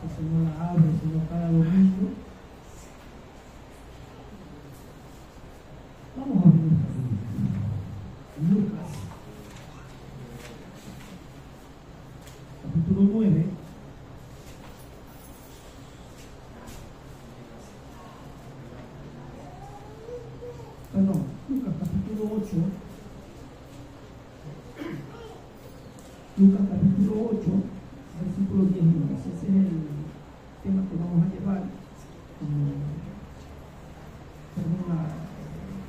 El Señor la abre, Señor, cada domingo. Vamos a abrir esta Biblia. Lucas, capítulo 9. Perdón, Lucas, capítulo 8. Lucas, capítulo 8, versículo 10 y 11. Ese es el tema que vamos a llevar.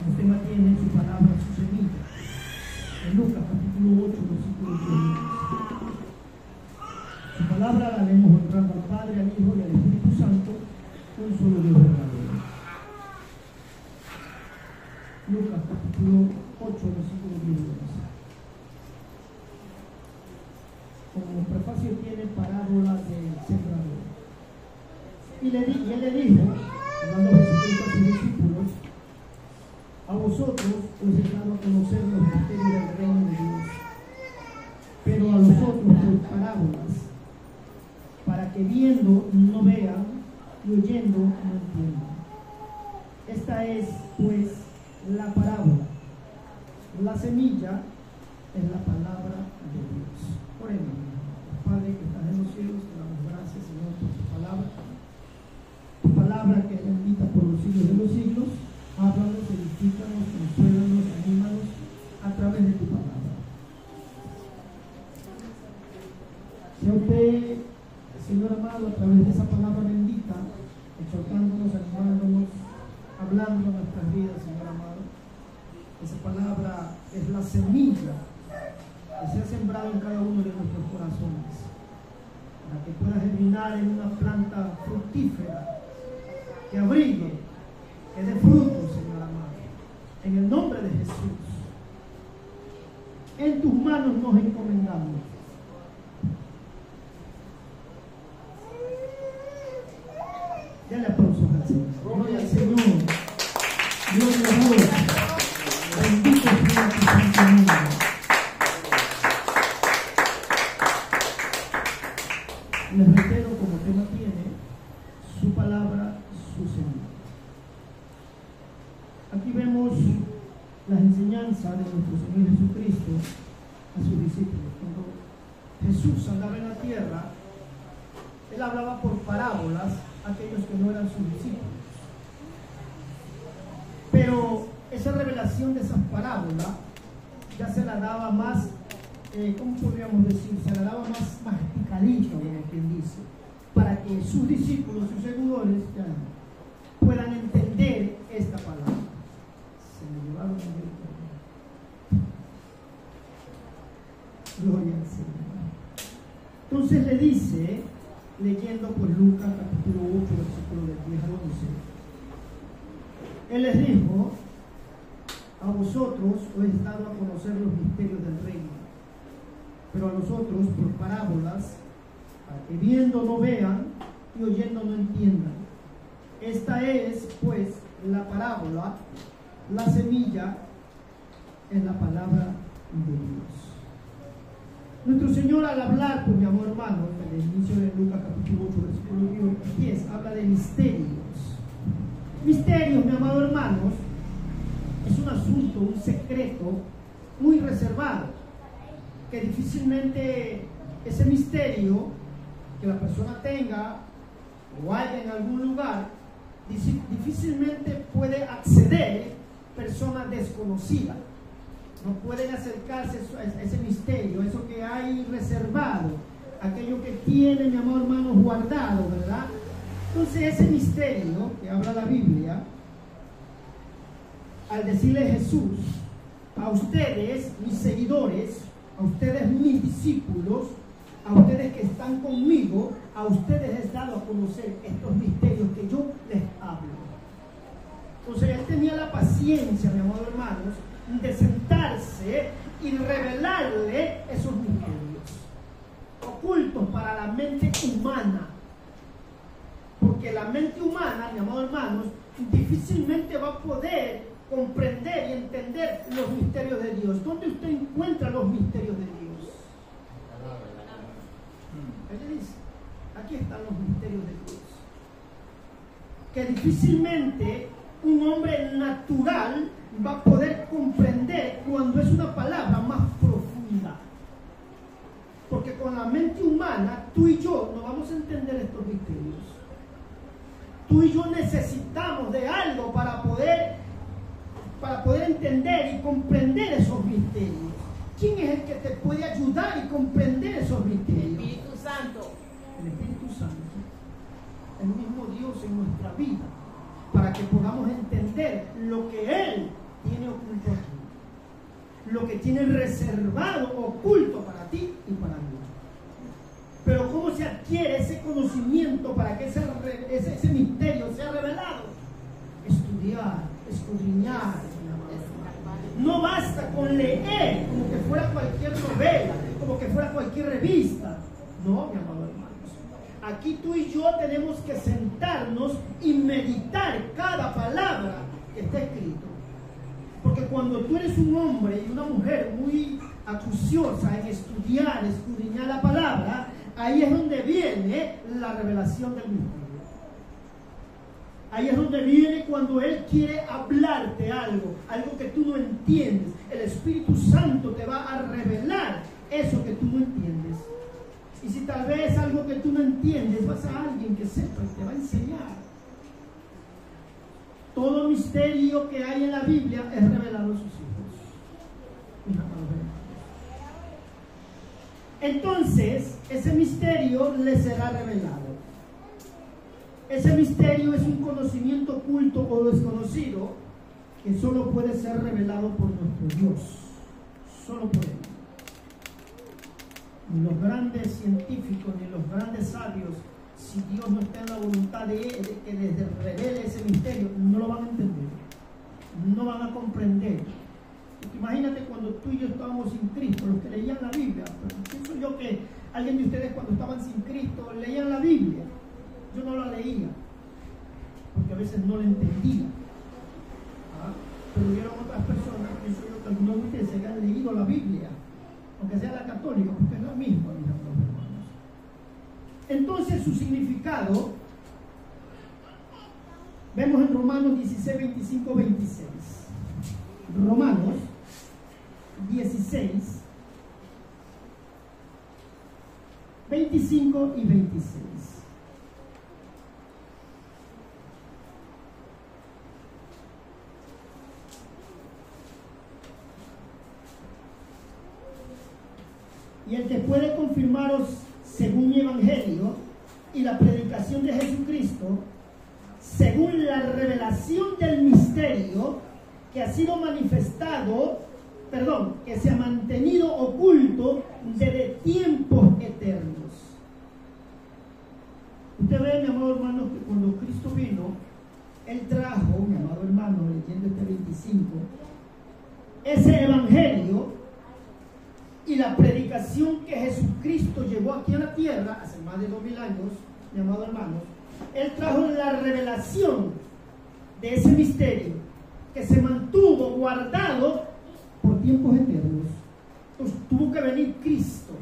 El tema tiene su palabra, su semilla. En Lucas capítulo 8, versículo 10 y 11. Su palabra la leemos honrando al Padre, al Hijo y al Espíritu Santo, un solo Dios verdadero. Lucas capítulo 8, versículo 10 y 11. Como prefacio tiene parábola del sembrador. Y él le dijo, hablando Jesucristo a sus discípulos: a vosotros os he dado a conocer los misterios del reino de Dios, pero a los otros por parábolas, para que viendo no vean y oyendo no entiendan. Esta es pues la parábola. La semilla es la palabra de Dios. Oremos. Padre que estás en los cielos, te damos gracias, Señor, por tu palabra. Tu palabra que es bendita por los siglos de los siglos. Háblanos, edifícanos, consuélanos, anímanos a través de tu palabra. Sea usted, Señor amado, a través de esa palabra bendita, exhortándonos, animándonos, hablando a nuestras vidas, Señor amado. Esa palabra es la semilla que se ha sembrado en cada uno de nuestros corazones, para que pueda germinar en una planta fructífera, que abrigue, que dé fruto, Señor amado, en el nombre de Jesús. En tus manos nos encomendamos. Dale aplausos al Señor. Gloria al Señor. Gloria a Dios. Bendito sea tu santo nombre. Les reitero, como tema tiene su palabra, su semilla. Aquí vemos las enseñanzas de nuestro Señor Jesucristo a sus discípulos. Cuando Jesús andaba en la tierra, Él hablaba por parábolas a aquellos que no eran sus discípulos. Pero esa revelación de esas parábolas ya se la daba más, ¿cómo podríamos decir? Se la daba más masticadito, como quien dice, para que sus discípulos, sus seguidores, puedan entender esta palabra. Se me llevaron a ver. Gloria al Señor. Entonces le dice, leyendo por Lucas capítulo 8, versículo del 10 al 11, Él les dijo: a vosotros os he dado a conocer los misterios del reino, pero a los otros por parábolas, para que viendo no vean y oyendo no entiendan. Esta es pues la parábola. La semilla es la palabra de Dios. Nuestro Señor, al hablar, pues mi amor hermano, en el inicio de Lucas capítulo 8, versículo 10, habla de misterios. Misterios, mi amado hermanos, es un asunto, un secreto muy reservado, que difícilmente ese misterio que la persona tenga o haya en algún lugar, difícilmente puede acceder personas desconocidas. No pueden acercarse a ese misterio, eso que hay reservado, aquello que tiene, mi amor hermano, guardado, ¿verdad? Entonces ese misterio que habla la Biblia, al decirle Jesús: a ustedes, mis seguidores, a ustedes, mis discípulos, a ustedes que están conmigo, a ustedes he dado a conocer estos misterios que yo les hablo. Entonces Él tenía la paciencia, mi amado hermanos, de sentarse y revelarle esos misterios ocultos para la mente humana, porque la mente humana, mi amado hermanos, difícilmente va a poder comprender y entender los misterios de Dios. ¿Dónde usted encuentra los misterios de Dios? Él le dice: Aquí están los misterios de Dios. Que difícilmente un hombre natural va a poder comprender cuando es una palabra más profunda. Porque con la mente humana, tú y yo no vamos a entender estos misterios. Tú y yo necesitamos de algo para poder entender y comprender esos misterios. ¿Quién es el que te puede ayudar y comprender esos misterios? El Espíritu Santo. El Espíritu Santo. El mismo Dios en nuestra vida, para que podamos entender lo que Él tiene oculto aquí, lo que tiene reservado, oculto para ti y para mí. Pero ¿cómo se adquiere ese conocimiento para que ese misterio sea revelado? Estudiar, escudriñar. No basta con leer como que fuera cualquier novela, como que fuera cualquier revista. No, mi amado hermanos. Aquí tú y yo tenemos que sentarnos y meditar cada palabra que está escrito. Porque cuando tú eres un hombre y una mujer muy acuciosa en estudiar, escudriñar la palabra, ahí es donde viene la revelación del misterio. Ahí es donde viene cuando Él quiere hablarte algo que tú no entiendes. El Espíritu Santo te va a revelar eso que tú no entiendes. Y si tal vez algo que tú no entiendes, vas a alguien que sepa y te va a enseñar. Todo misterio que hay en la Biblia es revelado a sus hijos. Entonces, ese misterio le será revelado. Ese misterio es un conocimiento oculto o desconocido que solo puede ser revelado por nuestro Dios. Solo por Él. Ni los grandes científicos, ni los grandes sabios, si Dios no está en la voluntad de Él, de que les revele ese misterio, no lo van a entender. No van a comprender. Porque imagínate cuando tú y yo estábamos sin Cristo, los que leían la Biblia. Pero pienso yo que alguien de ustedes cuando estaban sin Cristo leían la Biblia. Yo no la leía, porque a veces no la entendía. Pero hubieron otras personas, pienso yo que algunos de ustedes se hayan leído la Biblia, aunque sea la católica, porque es la misma, mis hermanos. Entonces su significado, vemos en Romanos 16, 25, 26. Romanos 16, 25 y 26. Y el que puede confirmaros según mi evangelio y la predicación de Jesucristo, según la revelación del misterio que ha sido manifestado, que se ha mantenido oculto desde tiempos eternos. Usted ve, mi amado hermano, que cuando Cristo vino, Él trajo, mi amado hermano, leyendo este 25, ese evangelio y la predicación que Jesucristo llevó aquí a la tierra hace más de 2000 años, mi amado hermano. Él trajo la revelación de ese misterio que se mantuvo guardado por tiempos eternos. Entonces tuvo que venir Cristo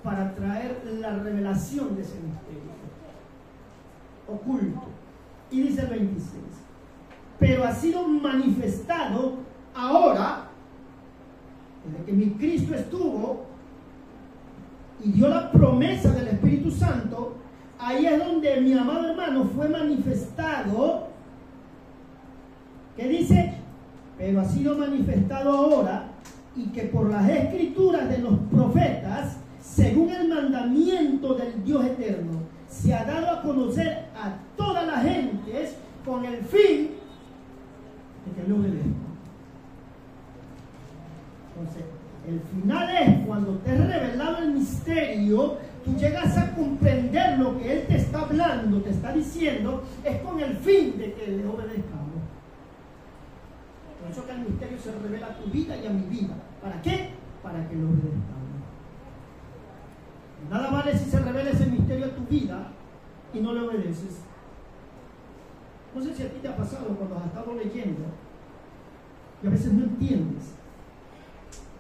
para traer la revelación de ese misterio oculto. Y dice el 26, pero ha sido manifestado ahora, desde que mi Cristo estuvo y dio la promesa del Espíritu Santo. Ahí es donde mi amado hermano fue manifestado. ¿Qué dice? Pero ha sido manifestado ahora, y que por las escrituras de los profetas, según el mandamiento del Dios eterno, se ha dado a conocer a todas las gentes con el fin de que le obedezcan. Entonces, el final es cuando te es revelado el misterio, tú llegas a comprender lo que Él te está hablando, te está diciendo, es con el fin de que le obedezcamos. Por eso que el misterio se revela a tu vida y a mi vida. ¿Para qué? Para que lo obedezcamos. Nada vale si se revela ese misterio a tu vida y no le obedeces. No sé si a ti te ha pasado cuando has estado leyendo y a veces no entiendes.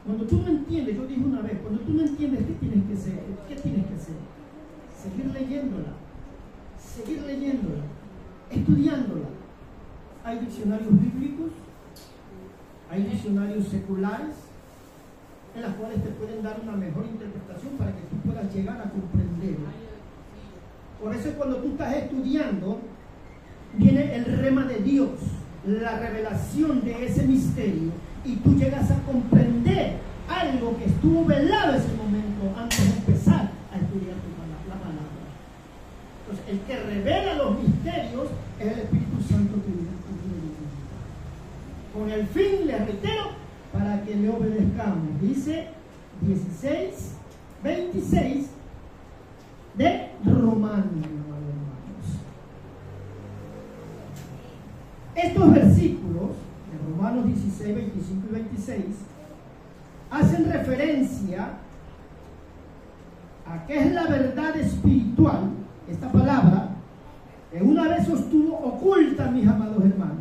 Cuando tú no entiendes, yo dije una vez, cuando tú no entiendes, ¿qué tienes que hacer? seguir leyéndola, estudiándola. Hay diccionarios bíblicos, hay diccionarios seculares, en las cuales te pueden dar una mejor interpretación para que tú puedas llegar a comprender. Por eso cuando tú estás estudiando, viene el rema de Dios, la revelación de ese misterio, y tú llegas a comprender algo que estuvo velado ese momento antes de empezar a estudiar la palabra. Entonces, el que revela los misterios es el Espíritu Santo que vive con el fin, les reitero, para que le obedezcamos. Dice 26 de Romanos. Estos versículos de Romanos 16, 25 y 26 hacen referencia a que es la verdad espiritual, esta palabra, que una vez estuvo oculta, mis amados hermanos,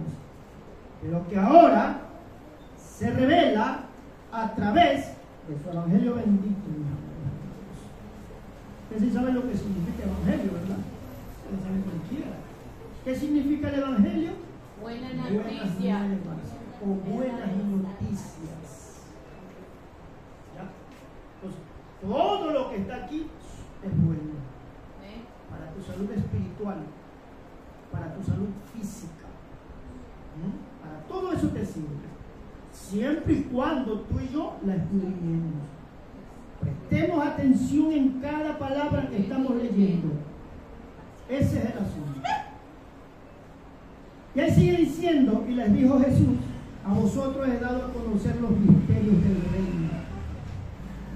pero que ahora se revela a través de su evangelio bendito, mis amados hermanos. Ustedes sí saben lo que significa evangelio, ¿verdad? Ustedes saben cualquiera. ¿Qué significa el evangelio? Buenas noticias. O buenas noticias. ¿Ya? Pues todo lo que está aquí es bueno. Para tu salud espiritual, para tu salud física. Para todo eso te sirve. Siempre y cuando tú y yo la escudriñemos. Prestemos atención en cada palabra que estamos leyendo. Ese es el asunto. Y él sigue diciendo, y les dijo Jesús: a vosotros he dado a conocer los misterios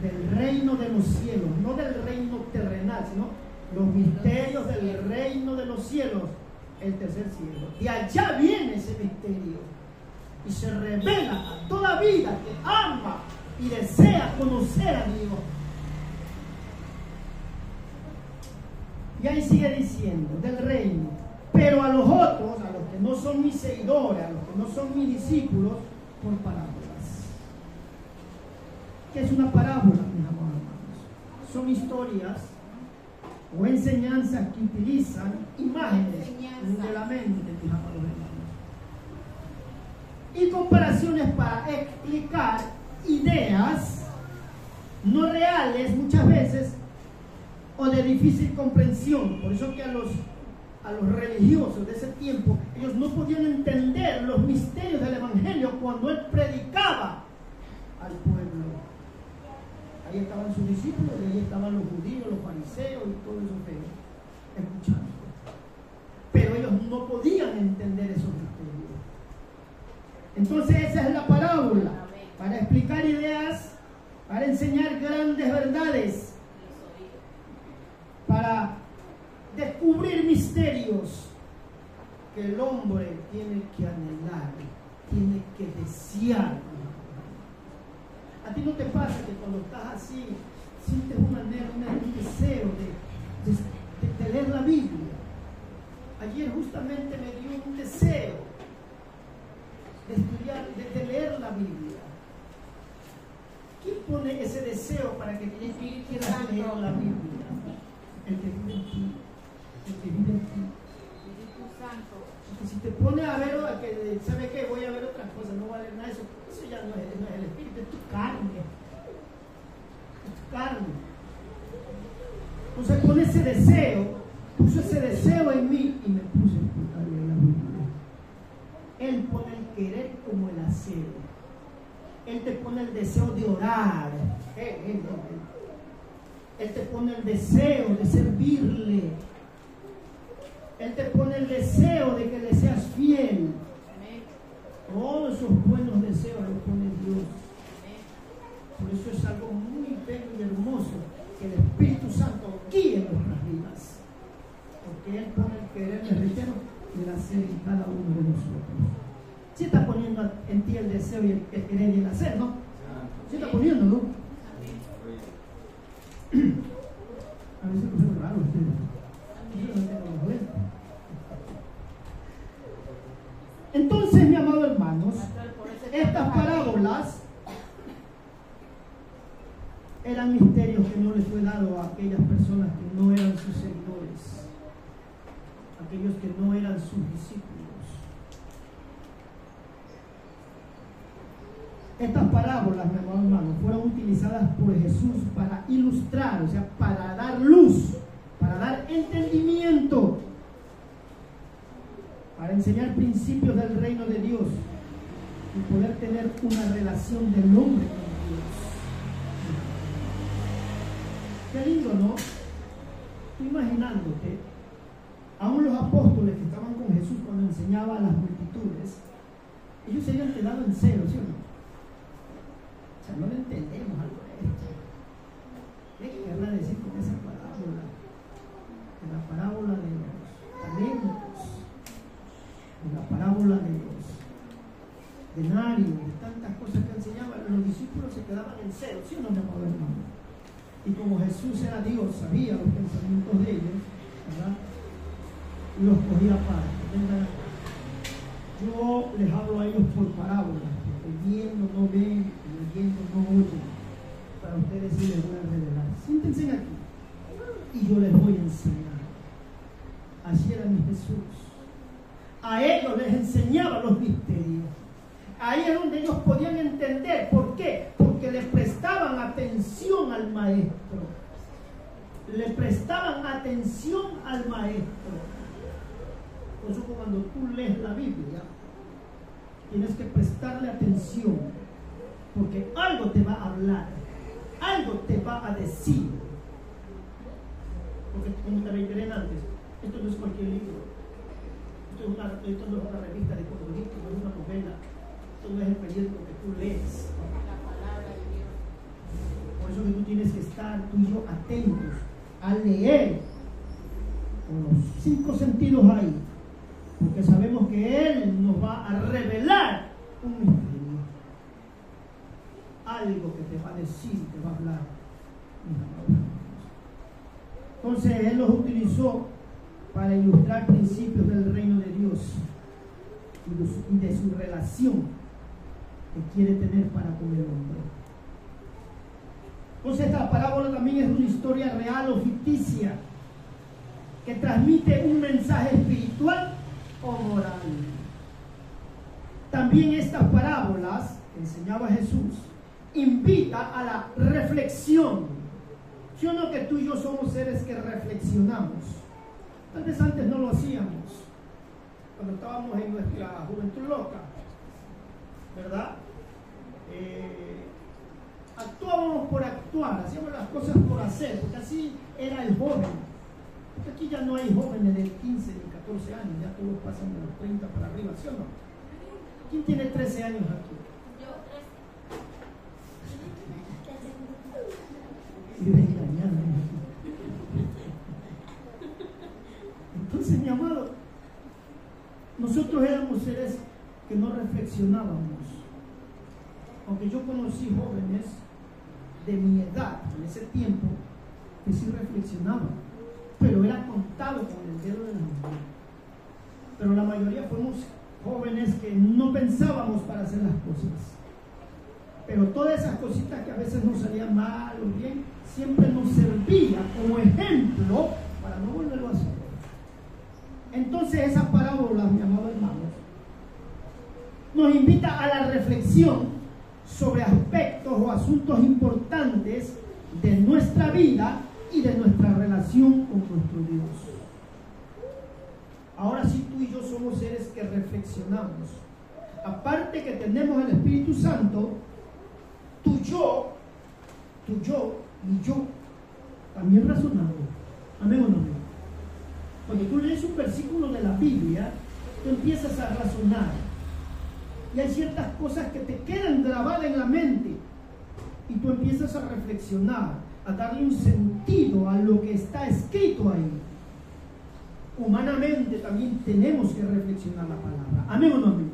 del reino de los cielos, no del reino terrenal, sino los misterios del reino de los cielos, el tercer cielo. De allá viene ese misterio y se revela a toda vida que ama y desea conocer a Dios. Y ahí sigue diciendo, del reino. Pero a los otros, a los que no son mis seguidores, a los que no son mis discípulos, por parábolas. ¿Qué es una parábola, mis amados hermanos? Son historias o enseñanzas que utilizan imágenes de la mente, mis amados hermanos, y comparaciones para explicar ideas no reales muchas veces o de difícil comprensión. Por eso que a los religiosos de ese tiempo, ellos no podían entender los misterios del evangelio cuando él predicaba al pueblo. Ahí estaban sus discípulos, y ahí estaban los judíos, los fariseos y todo eso escuchando. Pero ellos no podían entender esos misterios. Entonces esa es la parábola, para explicar ideas, para enseñar grandes verdades, para descubrir misterios que el hombre tiene que anhelar, tiene que desear. ¿A ti no te pasa que cuando estás así sientes un anhelo, un deseo de leer la Biblia? Ayer justamente me dio un deseo de estudiar, de leer la Biblia. ¿Quién pone ese deseo para que tú quieras leer la Biblia? El que vive en ti. El que vive en ti. Porque si te pone a ver, ¿sabe qué? Voy a ver otras cosas, no va a leer nada de eso. Eso ya no es el espíritu, es tu carne. Es tu carne. Entonces pone ese deseo, puso ese deseo en mí y me puse a leer la Biblia. Él pone el querer como el hacer. Él te pone el deseo de orar. Él te pone el deseo de servirle. Él te pone el deseo de que le seas fiel. Todos esos buenos deseos los pone Dios. Por eso es algo muy bello y hermoso que el Espíritu Santo guíe en nuestras vidas. Porque Él pone el querer, les reitero, y el hacer en cada uno de nosotros. Sí está poniendo en ti el deseo y el querer y el hacer, ¿no? Sí está poniendo, ¿no? A veces es raro ustedes. Entonces, mi amado hermanos, estas parábolas eran misterios que no les fue dado a aquellas personas que no eran sus seguidores, aquellos que no eran sus discípulos. Estas parábolas, mi amado hermano, fueron utilizadas por Jesús para ilustrar, o sea, para dar luz, para dar entendimiento, para enseñar principios del reino de Dios y poder tener una relación del hombre con Dios. Qué lindo, ¿no? Tú imaginándote, aún los apóstoles que estaban con Jesús cuando enseñaba a las multitudes, ellos se habían quedado en cero, ¿sí o no? O sea, no le entendemos algo de esto. ¿Qué querrá decir con esa parábola? De la parábola de los talentos, de la parábola de los denarios, de tantas cosas que enseñaban, los discípulos se quedaban en cero, ¿sí o no, mi amado hermano? Y como Jesús era Dios, sabía los pensamientos de ellos, ¿verdad? Y los cogía aparte. Yo les hablo a ellos por parábolas, porque viendo no ven, y oyendo no oyen. Para ustedes sí les voy a revelar. Siéntense aquí y yo les voy a enseñar. Así era mi Jesús. A ellos les enseñaba los misterios. Ahí es donde ellos podían entender. ¿Por qué? Porque le prestaban atención al maestro. Le prestaban atención al maestro. Por eso cuando tú lees la Biblia, tienes que prestarle atención, porque algo te va a hablar, algo te va a decir. Porque como te reiteré antes, esto no es cualquier libro, esto no es una revista de colorito, no es una novela, esto no es el periódico que tú lees. La palabra de Dios. Por eso que tú tienes que estar tú y yo atentos a leer con los 5 sentidos ahí, porque sabemos que Él nos va a revelar un misterio, algo que te va a decir, te va a hablar. Entonces Él los utilizó para ilustrar principios del reino de Dios y de su relación que quiere tener para con el hombre. Entonces esta parábola también es una historia real o ficticia que transmite un mensaje espiritual o moral. También estas parábolas que enseñaba Jesús invita a la reflexión. ¿Sí o no que tú y yo somos seres que reflexionamos? Tal vez antes no lo hacíamos, cuando estábamos en nuestra juventud loca, ¿verdad? Actuábamos por actuar, hacíamos las cosas por hacer, porque así era el joven. Porque aquí ya no hay jóvenes de 15 ni 14 años, ya todos pasan de los 30 para arriba, ¿sí o no? ¿Quién tiene 13 años aquí? Yo 13. Vive engañando. Entonces, mi amado, nosotros éramos seres que no reflexionábamos. Aunque yo conocí jóvenes de mi edad en ese tiempo que sí reflexionaban, pero era contado con el dedo de la mano. Pero la mayoría fuimos jóvenes que no pensábamos para hacer las cosas. Pero todas esas cositas que a veces nos salían mal o bien, siempre nos servía como ejemplo para no volverlo a hacer. Entonces esa parábola, mi amado hermano, nos invita a la reflexión sobre aspectos o asuntos importantes de nuestra vida y de nuestra relación con nuestro Dios. Ahora sí, tú y yo somos seres que reflexionamos. Aparte que tenemos el Espíritu Santo, tu yo y yo también razonamos. Amén o no amén. Cuando tú lees un versículo de la Biblia, tú empiezas a razonar. Y hay ciertas cosas que te quedan grabadas en la mente. Y tú empiezas a reflexionar, a darle un sentido a lo que está escrito ahí. Humanamente también tenemos que reflexionar la palabra. Amén o no amén.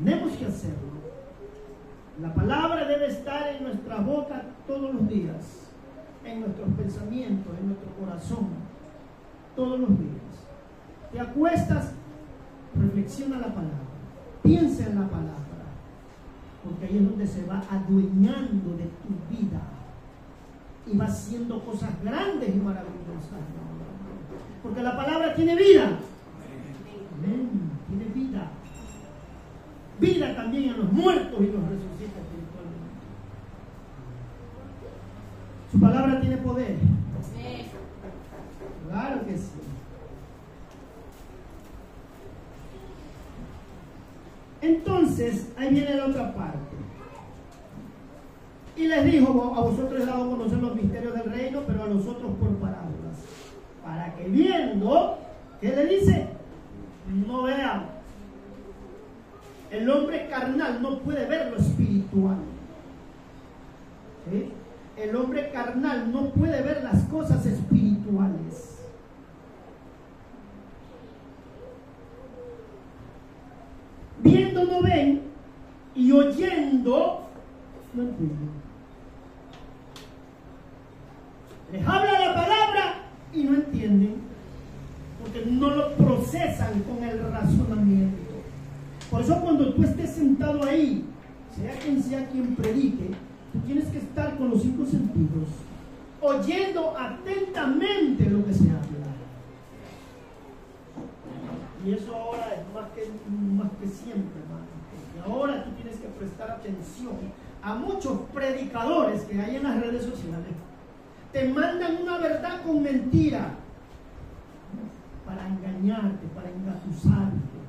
Tenemos que hacerlo. La palabra debe estar en nuestra boca todos los días, en nuestros pensamientos, en nuestro corazón, todos los días. Te acuestas, reflexiona la palabra, piensa en la palabra, porque ahí es donde se va adueñando de tu vida. y va haciendo cosas grandes y maravillosas. Porque la palabra tiene vida. Amén. Tiene vida. Vida también en los muertos y los resucita espiritualmente. Su palabra tiene poder. Claro que sí. Entonces, ahí viene la otra parte. Y les dijo: a vosotros les he dado a conocer los misterios del reino, pero a los otros por parábolas, para que viendo, ¿qué le dice? No vean. El hombre carnal no puede ver lo espiritual. ¿Sí? El hombre carnal no puede ver las cosas espirituales. Viendo no ven y oyendo no entienden. Les habla la palabra y no entienden, porque no lo procesan con el razonamiento. Por eso cuando tú estés sentado ahí, sea quien predique, tú tienes que estar con los 5 sentidos, oyendo atentamente lo que se habla. Y eso ahora es más que siempre, hermano. Porque ahora tú tienes que prestar atención a muchos predicadores que hay en las redes sociales. Te mandan una verdad con mentira para engañarte, para engatusarte,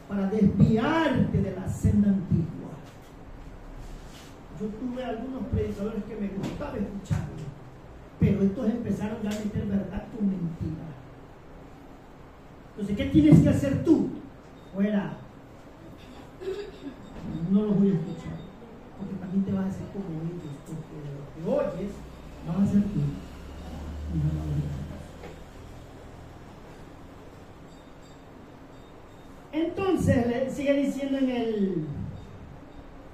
para desviarte de la senda antigua. Yo tuve algunos predicadores que me gustaba escucharlos, pero estos empezaron ya a meter verdad con mentira. Entonces, ¿qué tienes que hacer tú? Fuera. No los voy a escuchar, porque también te vas a hacer como ellos, porque lo que oyes vas a ser tú. Y no lo voy a hacer. Entonces, le sigue diciendo en el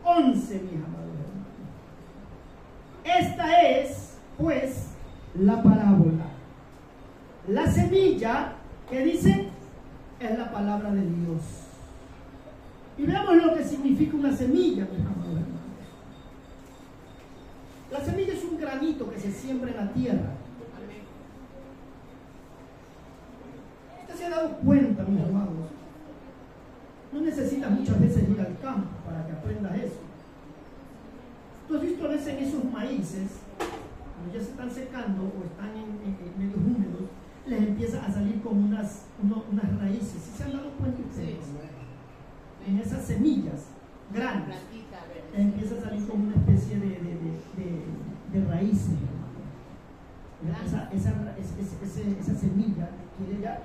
11, mis amados hermanos. Esta es, pues, la parábola. La semilla, que dice, es la palabra de Dios. Y veamos lo que significa una semilla, mis amados hermanos. La semilla es un granito que se siembra en la tierra. Usted se ha dado cuenta, mis hermanos, no necesitas muchas veces ir al campo para que aprendas eso. Tú has visto a veces en esos maíces, cuando ya se están secando o están en medios húmedos, les empieza a salir como unas raíces. ¿Sí se han dado cuenta ustedes? En esas semillas grandes empieza a salir como una especie de raíces. Esa semilla quiere ya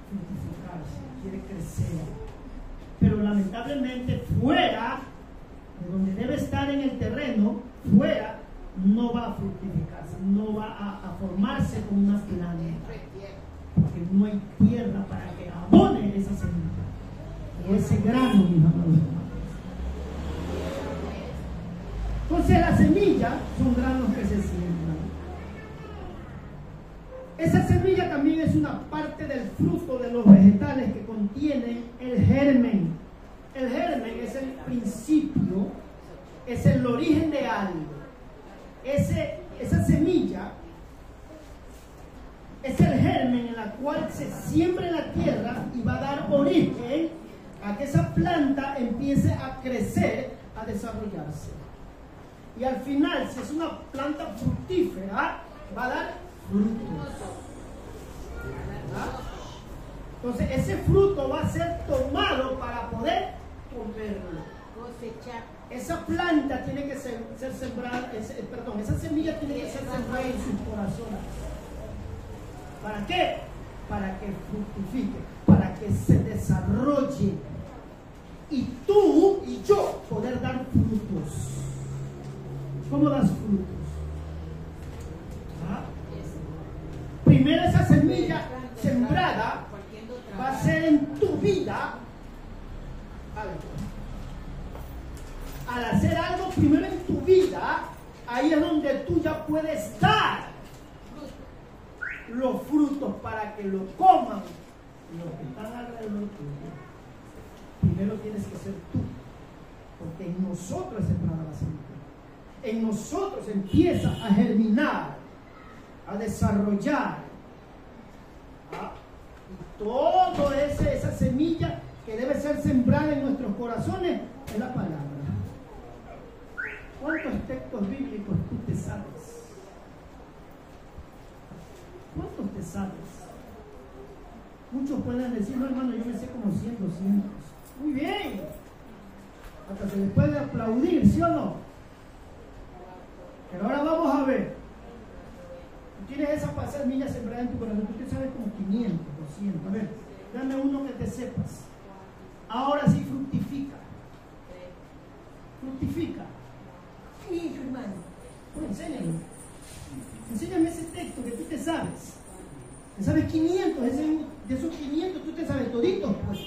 fructificarse, quiere crecer. Pero lamentablemente fuera de donde debe estar en el terreno, fuera, no va a fructificarse, no va a formarse como una planta, porque no hay tierra para que abone esa semilla, ese grano, mis amados hermanos. Entonces las semillas son granos que se siembran. Esa semilla también es una parte del fruto de los vegetales que contienen el germen. El germen es el principio, es el origen de algo. Esa semilla es el germen en la cual se siembra en la tierra y va a dar origen a que esa planta empiece a crecer, a desarrollarse. Y al final, si es una planta fructífera, va a dar frutos. ¿Verdad? Entonces ese fruto va a ser tomado para poder comerlo. Cosechar. Esa planta tiene que ser sembrada, esa semilla tiene que ser sembrada en sus corazones. ¿Para qué? Para que fructifique, para que se desarrolle. Y tú y yo poder dar frutos. ¿Cómo das frutos? ¿Ah? Primero esa semilla sembrada va a ser en tu vida algo. Al hacer algo primero en tu vida, ahí es donde tú ya puedes dar los frutos para que lo coman los que están alrededor tuyo. Primero tienes que ser tú, porque en nosotros es sembrada la semilla. en nosotros empieza a germinar, a desarrollar, y todo esa semilla que debe ser sembrada en nuestros corazones es la palabra. ¿Cuántos textos bíblicos tú te sabes? ¿Cuántos te sabes? Muchos pueden decir, no hermano, yo me sé como 100, 200. Muy bien. Hasta se les puede aplaudir, ¿sí o no? Pero ahora vamos a ver. Tú tienes esa semilla sembrada en tu corazón, tú te sabes como 500, 200. A ver, dame uno que te sepas. Ahora sí fructifica. Fructifica. Hijo, hermano, pues enséñame. Enséñame ese texto que tú te sabes. Te sabes 500, de esos 500 tú te sabes toditos, pues.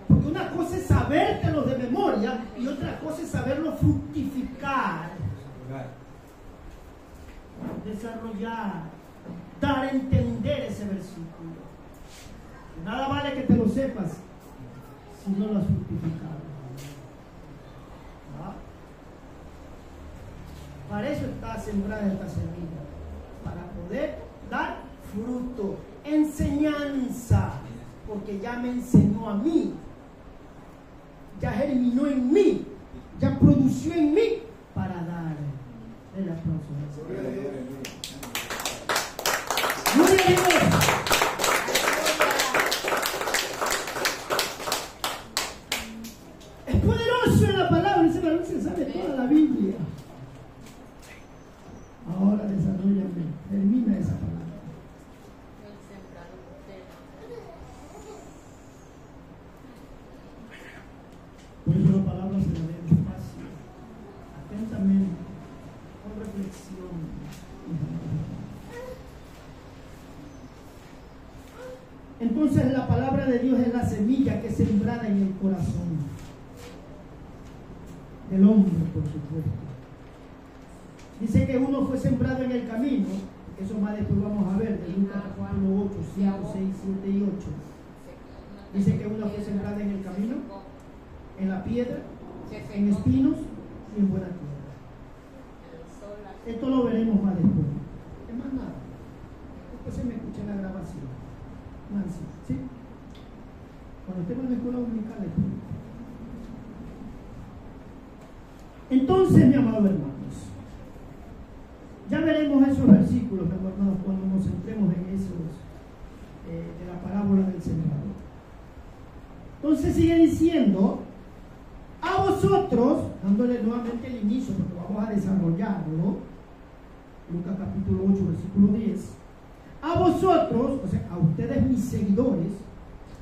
Porque una cosa es sabértelos de memoria y otra cosa es saberlo fructificar. Desarrollar, dar a entender ese versículo. Nada vale que te lo sepas si no lo has fructificado. ¿Ah? Para eso está sembrada esta semilla, para poder dar fruto, enseñanza, porque ya me enseñó a mí, ya germinó en mí, ya produció en mí para dar el aplauso. Gloria a Dios. Es poderoso en la palabra, ese varón se sabe toda la Biblia. Ahora desarrollame, termina esa palabra. Por eso la palabra se la lee despacio, atentamente, con reflexión. Entonces la palabra de Dios es la semilla que es sembrada en el corazón del hombre, por supuesto. Dice que uno fue sembrado en el camino, eso más después vamos a ver, de Lucas capítulo 8, 5, 6, 7 y 8. Dice que uno fue sembrado en el camino, en la piedra, en espinos y en buena tierra. Esto lo veremos más después. Es más nada. Después se me escucha en la grabación. Nancy, ¿sí? Cuando estemos en la escuela dominical, entonces, mi amado hermanos, ya veremos esos versículos, hermanos, cuando nos centremos en esos de la parábola del sembrador. Entonces sigue diciendo, a vosotros, dándole nuevamente el inicio, porque vamos a desarrollarlo, Lucas capítulo 8, versículo 10, a vosotros, o sea, a ustedes mis seguidores,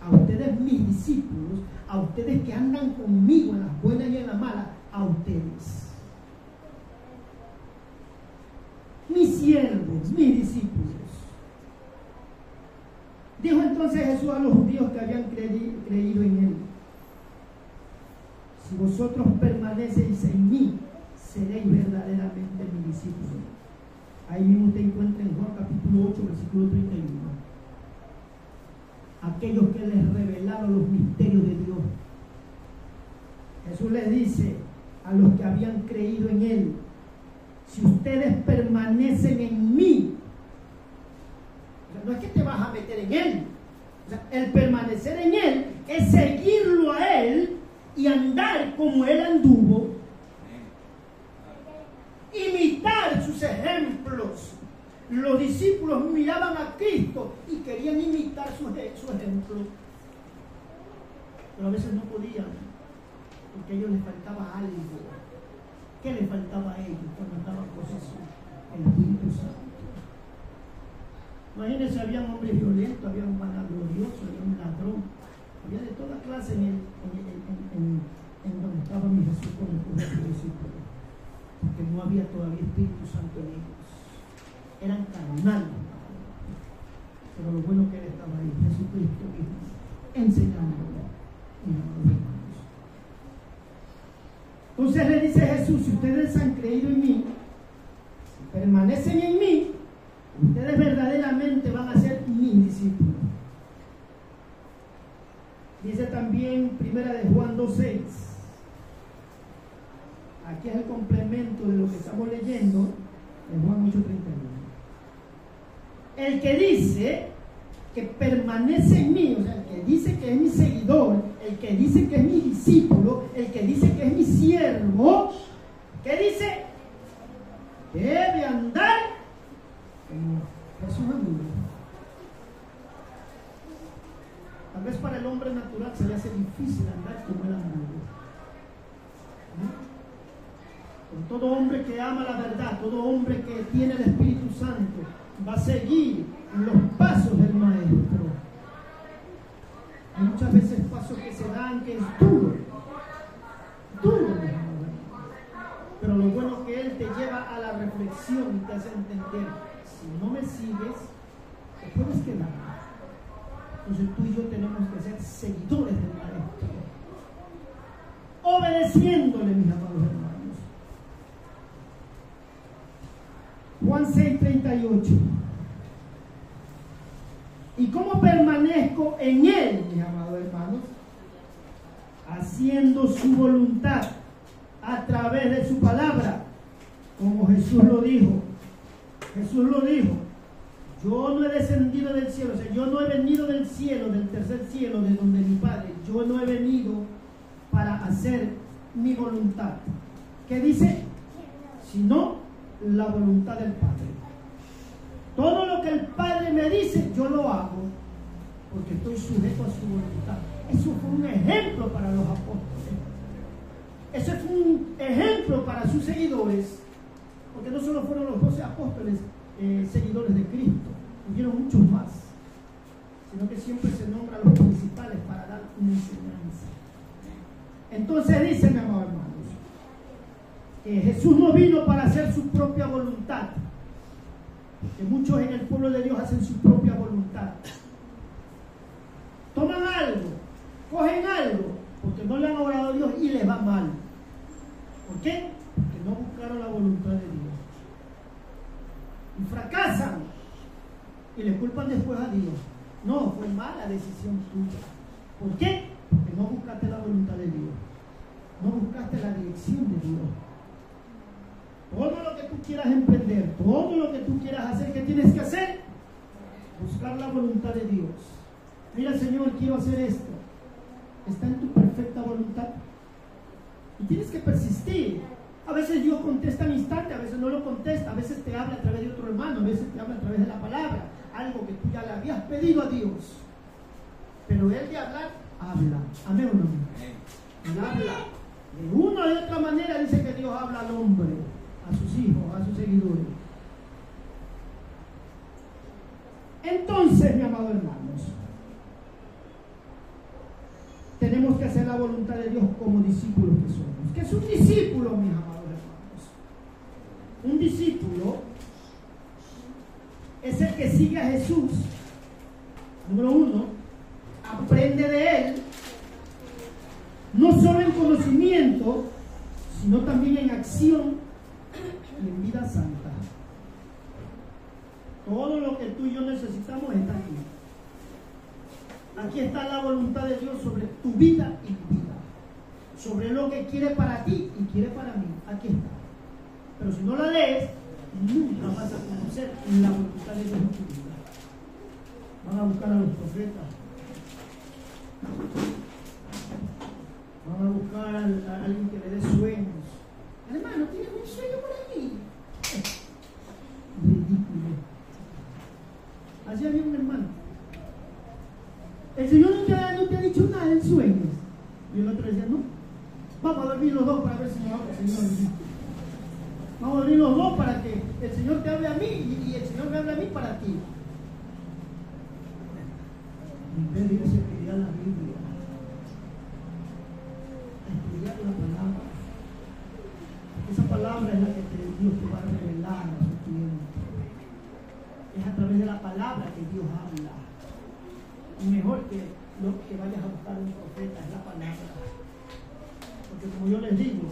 a ustedes mis discípulos, a ustedes que andan conmigo en las buenas y en las malas, a ustedes, mis siervos, mis discípulos. Dijo entonces Jesús a los judíos que habían creído en él: si vosotros permanecéis en mí, seréis verdaderamente mis discípulos. Ahí mismo te encuentra en Juan capítulo 8, versículo 31. Aquellos que les revelaron los misterios de Dios. Jesús les dice a los que habían creído en él: si ustedes permanecen en mí, o sea, no es que te vas a meter en él, o sea, el permanecer en él es seguirlo a él y andar como él anduvo, imitar sus ejemplos. Los discípulos miraban a Cristo y querían imitar su ejemplo, pero a veces no podían, porque a ellos les faltaba algo. ¿Qué les faltaba a ellos cuando estaban posesos? El Espíritu Santo. Imagínense, había hombres violentos, había un vanaglorioso, había un ladrón, había de toda clase en donde estaba mi Jesús con sus discípulos, porque no había todavía Espíritu Santo en ellos. Eran carnales, pero lo bueno que él estaba ahí, Jesucristo mismo, enseñándolo. Entonces le dice Jesús: si ustedes han creído en mí, si permanecen en mí, ustedes verdaderamente van a ser mis discípulos. Dice también primera de Juan 2:6. aquí es el complemento de lo que estamos leyendo en Juan 8:31. El que dice que permanece en mí, o sea, el que dice que es mi seguidor, el que dice que es mi discípulo, el que dice que es mi siervo, ¿qué dice? Debe andar como Jesús anduvo. Tal vez para el hombre natural se le hace difícil andar como él anduvo. Con todo hombre que ama la verdad, todo hombre que tiene el Espíritu Santo, va a seguir los pasos del Maestro. Hay muchas veces pasos que se dan que es duro, pero lo bueno es que Él te lleva a la reflexión y te hace entender: si no me sigues, te puedes quedar. Entonces tú y yo tenemos que ser seguidores del Maestro, obedeciéndole, mis amados hermanos. Juan 6:38. ¿Y cómo permanezco en Él, mis amados hermanos? Haciendo su voluntad a través de su palabra, como Jesús lo dijo. Jesús lo dijo: yo no he descendido del cielo, o sea, yo no he venido del cielo, del tercer cielo, de donde mi Padre. Yo no he venido para hacer mi voluntad. ¿Qué dice? Sino la voluntad del Padre. Todo lo que el Padre me dice, yo lo hago, porque estoy sujeto a su voluntad. Eso fue un ejemplo para los apóstoles. Eso fue un ejemplo para sus seguidores, porque no solo fueron los 12 apóstoles seguidores de Cristo, hubieron muchos más, sino que siempre se nombra a los principales para dar una enseñanza. Entonces dice, mi amado hermanos, que Jesús no vino para hacer su propia voluntad, que muchos en el pueblo de Dios hacen su propia voluntad. Toman algo, cogen algo, porque no le han orado a Dios y les va mal. ¿Por qué? Porque no buscaron la voluntad de Dios. Y fracasan y le culpan después a Dios. No, fue mala decisión tuya. ¿Por qué? Porque no buscaste la voluntad de Dios. No buscaste la dirección de Dios. Todo lo que tú quieras emprender, todo lo que tú quieras hacer, ¿qué tienes que hacer? Buscar la voluntad de Dios. Mira, Señor, quiero hacer esto. Está en tu perfecta voluntad. Y tienes que persistir. A veces Dios contesta al instante, a veces no lo contesta, a veces te habla a través de otro hermano, a veces te habla a través de la palabra, algo que tú ya le habías pedido a Dios. Pero Él de hablar, habla. Amén o no. Él habla. De una o de otra manera dice que Dios habla al hombre, a sus hijos, a sus seguidores. Entonces, mi amado hermanos, tenemos que hacer la voluntad de Dios como discípulos que somos. ¿Qué es un discípulo, mis amados hermanos? Un discípulo es el que sigue a Jesús. Número uno, aprende de Él, no solo en conocimiento, sino también en acción y en vida santa. Todo lo que tú y yo necesitamos está aquí. Aquí está la voluntad de Dios sobre tu vida y mi vida, sobre lo que quiere para ti y quiere para mí. Aquí está. Pero si no la lees, nunca vas a conocer la voluntad de Dios en tu vida. Van a buscar a los profetas, van a buscar a alguien que le dé sueños. Hermano, ¿tienes un sueño por aquí? Ridículo. Así había un hermano. El Señor no te ha dicho nada en sueños. Y el otro decía, no, vamos a dormir los dos para ver si nos habla el Señor. Vamos a dormir los dos para que el Señor te hable a mí y el Señor me hable a mí para ti. En vez de irse a estudiar la Biblia, a estudiar la palabra. Esa palabra es la que Dios te va a revelar a su tiempo. Es a través de la palabra que Dios habla. Y mejor que lo que vayas a buscar un profeta es la palabra. Porque como yo les digo,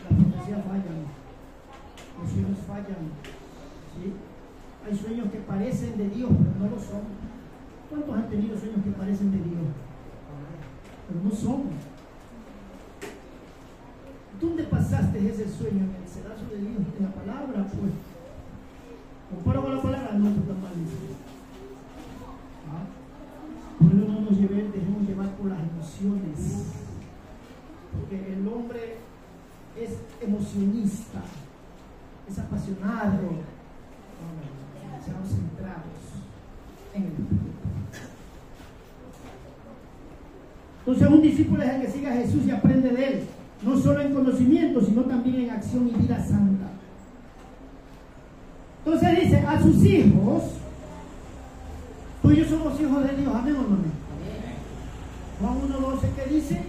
las profecías fallan, los sueños fallan, ¿sí? Hay sueños que parecen de Dios, pero no lo son. ¿Cuántos han tenido sueños que parecen de Dios? Pero no son. ¿Dónde pasaste es ese sueño en el sedazo de Dios, en la palabra, pues. Comparo con la palabra, no está mal. Por eso no nos dejemos llevar por las emociones. Porque el hombre es emocionista, es apasionado. Seamos centrados en el Espíritu. Entonces un discípulo es el que sigue a Jesús y aprende de él, no solo en conocimiento, sino también en acción y vida santa. Entonces dice, a sus hijos, tú y yo somos hijos de Dios, amén o no amén. Juan 1:12, ¿qué dice?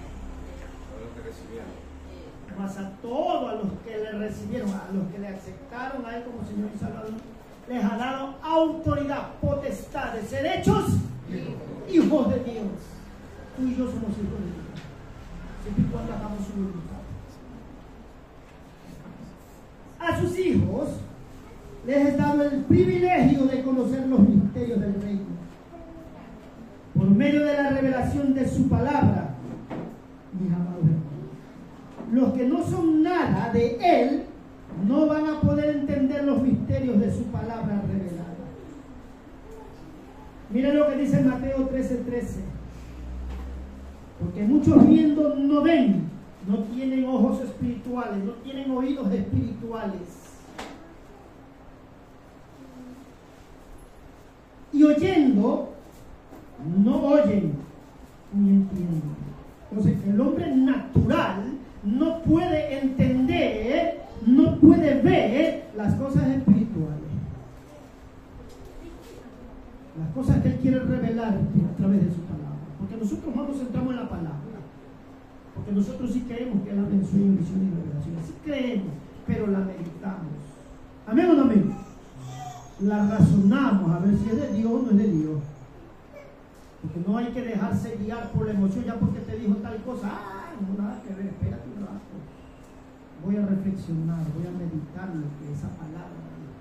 Mas a todos a los que le recibieron, a los que le aceptaron a él como Señor y Salvador, les ha dado autoridad, potestad de ser hechos hijos de Dios. Tú y yo somos hijos de Dios, siempre y cuando hagamos su voluntad. A sus hijos les he dado el privilegio de conocer los misterios del reino, por medio de la revelación de su palabra, mis amados hermanos. Los que no son nada de él no van a poder entender los misterios de su palabra revelada. Miren lo que dice Mateo 13:13. Porque muchos viendo no ven, no tienen ojos espirituales, no tienen oídos espirituales. Y oyendo, no oyen ni entienden. Entonces, el hombre natural no puede entender, no puede ver las cosas espirituales. Las cosas que él quiere revelar a través de su palabra. Porque nosotros no nos centramos en la palabra. Porque nosotros sí creemos que él habla en sueños, visiones y revelaciones. Sí creemos, pero la meditamos. ¿Amén o no amén? La razonamos a ver si es de Dios o no es de Dios. Porque no hay que dejarse guiar por la emoción ya porque te dijo tal cosa. No, nada que ver, espérate un rato. Voy a reflexionar, voy a meditar lo que esa palabra dijo.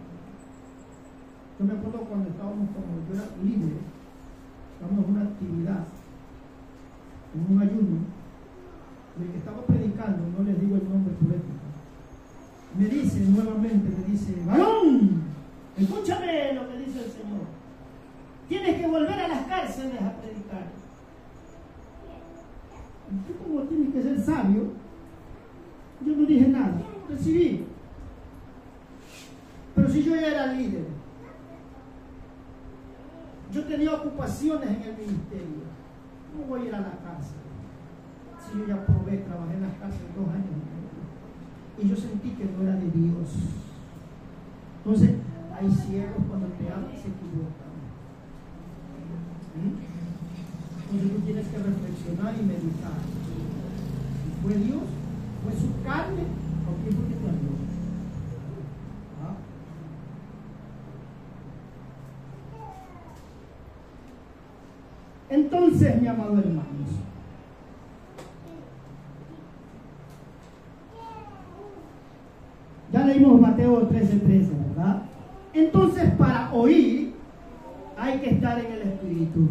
Yo me acuerdo cuando estábamos, como yo era líder, estábamos en una actividad, en un ayuno, y el que estaba predicando, no les digo el nombre por ética, me dice nuevamente, me dice, varón, escúchame lo que dice el Señor. Tienes que volver a las cárceles a predicar. Y tú, como tienes que ser sabio, yo no dije nada, recibí. Pero si yo ya era líder, yo tenía ocupaciones en el ministerio, no voy a ir a la cárcel. Si yo ya probé, trabajé en la cárcel 2 años y yo sentí que no era de Dios. Entonces, hay ciegos cuando te hablan se equivocan. Entonces tú tienes que reflexionar y meditar. Si fue Dios, fue su carne, ¿o quién fue que te habló? Entonces, mi amado hermanos, ya leímos Mateo 13:13, ¿verdad? Entonces, para oír hay que estar en el Espíritu.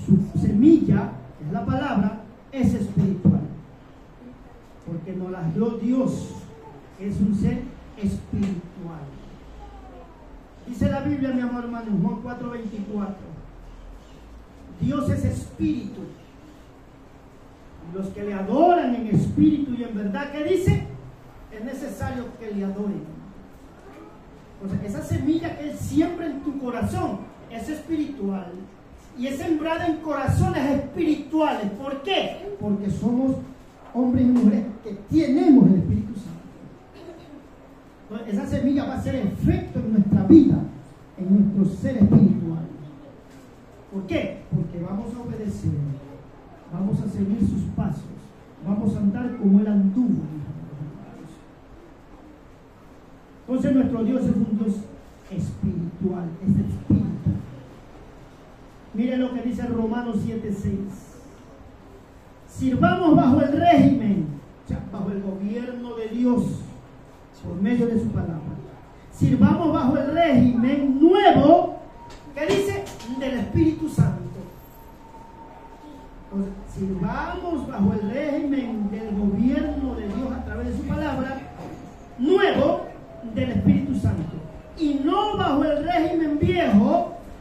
Su semilla, que es la palabra, es espiritual, porque nos la dio Dios, que es un ser espiritual. Dice la Biblia, mi amor hermano, en Juan 4:24, Dios es espíritu, y los que le adoran en espíritu y en verdad, ¿qué dice? Es necesario que le adoren. O sea, esa semilla que Él siembra en tu corazón es espiritual y es sembrada en corazones espirituales. ¿Por qué? Porque somos hombres y mujeres que tenemos el Espíritu Santo. Entonces, esa semilla va a hacer efecto en nuestra vida, en nuestro ser espiritual. ¿Por qué? Porque vamos a obedecer, vamos a seguir sus pasos, vamos a andar como Él anduvo. Entonces nuestro Dios es un Dios espiritual, es espíritu. Miren lo que dice Romanos 7:6. Sirvamos bajo el régimen, o sea, bajo el gobierno de Dios, por medio de su palabra. Sirvamos bajo el régimen nuevo, que dice, del Espíritu Santo. Entonces, sirvamos bajo el régimen del gobierno de Dios,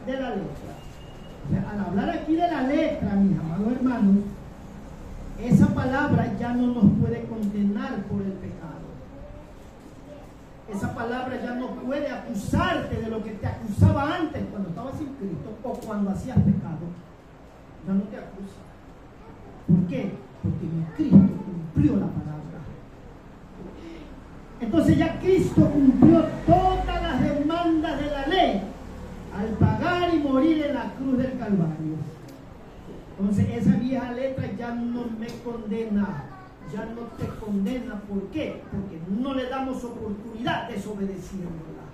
de la letra. O sea, al hablar aquí de la letra, mis amados hermanos, esa palabra ya no nos puede condenar por el pecado. Esa palabra ya no puede acusarte de lo que te acusaba antes cuando estabas sin Cristo o cuando hacías pecado. Ya no te acusa. ¿Por qué? Porque en Cristo cumplió la palabra. Entonces ya Cristo cumplió todas las demandas de la ley al pagar y morir en la cruz del Calvario. Entonces esa vieja letra ya no me condena, ya no te condena. ¿Por qué? Porque no le damos oportunidad desobedeciéndola,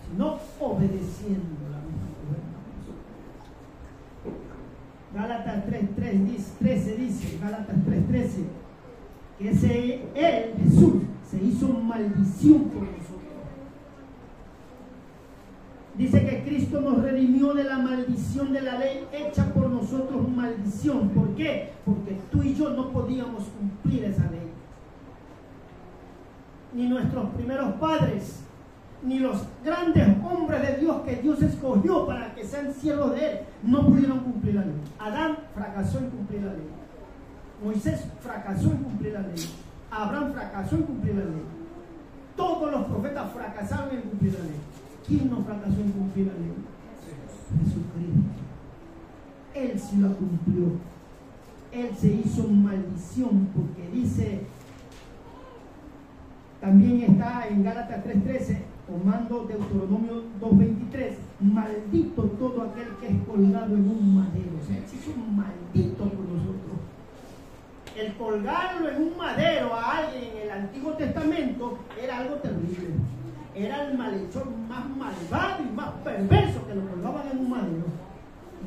sino obedeciéndola. Gálatas 3:13 dice, Gálatas 3:13, que Él, Jesús, se hizo maldición por nosotros. Dice que Cristo nos redimió de la maldición de la ley hecha por nosotros maldición. ¿Por qué? Porque tú y yo no podíamos cumplir esa ley. Ni nuestros primeros padres, ni los grandes hombres de Dios que Dios escogió para que sean siervos de Él, no pudieron cumplir la ley. Adán fracasó en cumplir la ley. Moisés fracasó en cumplir la ley. Abraham fracasó en cumplir la ley. Todos los profetas fracasaron en cumplir la ley. ¿Quién no fracasó en cumplir la ley? Jesucristo. Él sí la cumplió. Él se hizo maldición porque dice, también está en Gálatas 3:13, tomando Deuteronomio 2:23, maldito todo aquel que es colgado en un madero. O sea, él se hizo maldito por nosotros. El colgarlo en un madero a alguien en el Antiguo Testamento era algo terrible. Era el malhechor más malvado y más perverso que lo colgaban en un madero.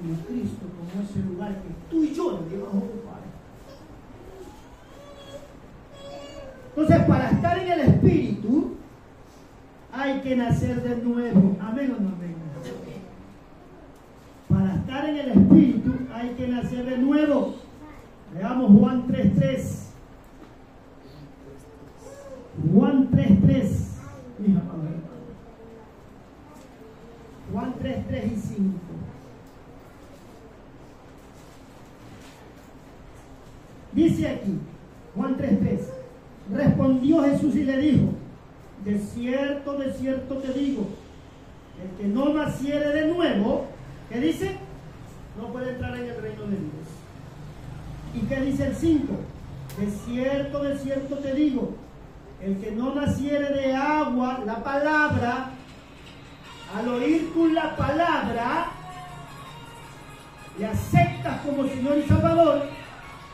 Y Cristo tomó ese lugar que tú y yo debíamos ocupar. Entonces, para estar en el Espíritu hay que nacer de nuevo. ¿Amén o no amén? Para estar en el Espíritu hay que nacer de nuevo. Veamos Juan 3:3. Juan 3:3. Mira, Juan 3:3 y 5. Dice aquí, Juan 3:3. Respondió Jesús y le dijo: de cierto te digo, el que no naciere de nuevo, ¿qué dice? No puede entrar en el reino de Dios. ¿Y qué dice el 5? De cierto te digo, el que no naciere de agua, la palabra, al oír tú la palabra, le aceptas como Señor y Salvador,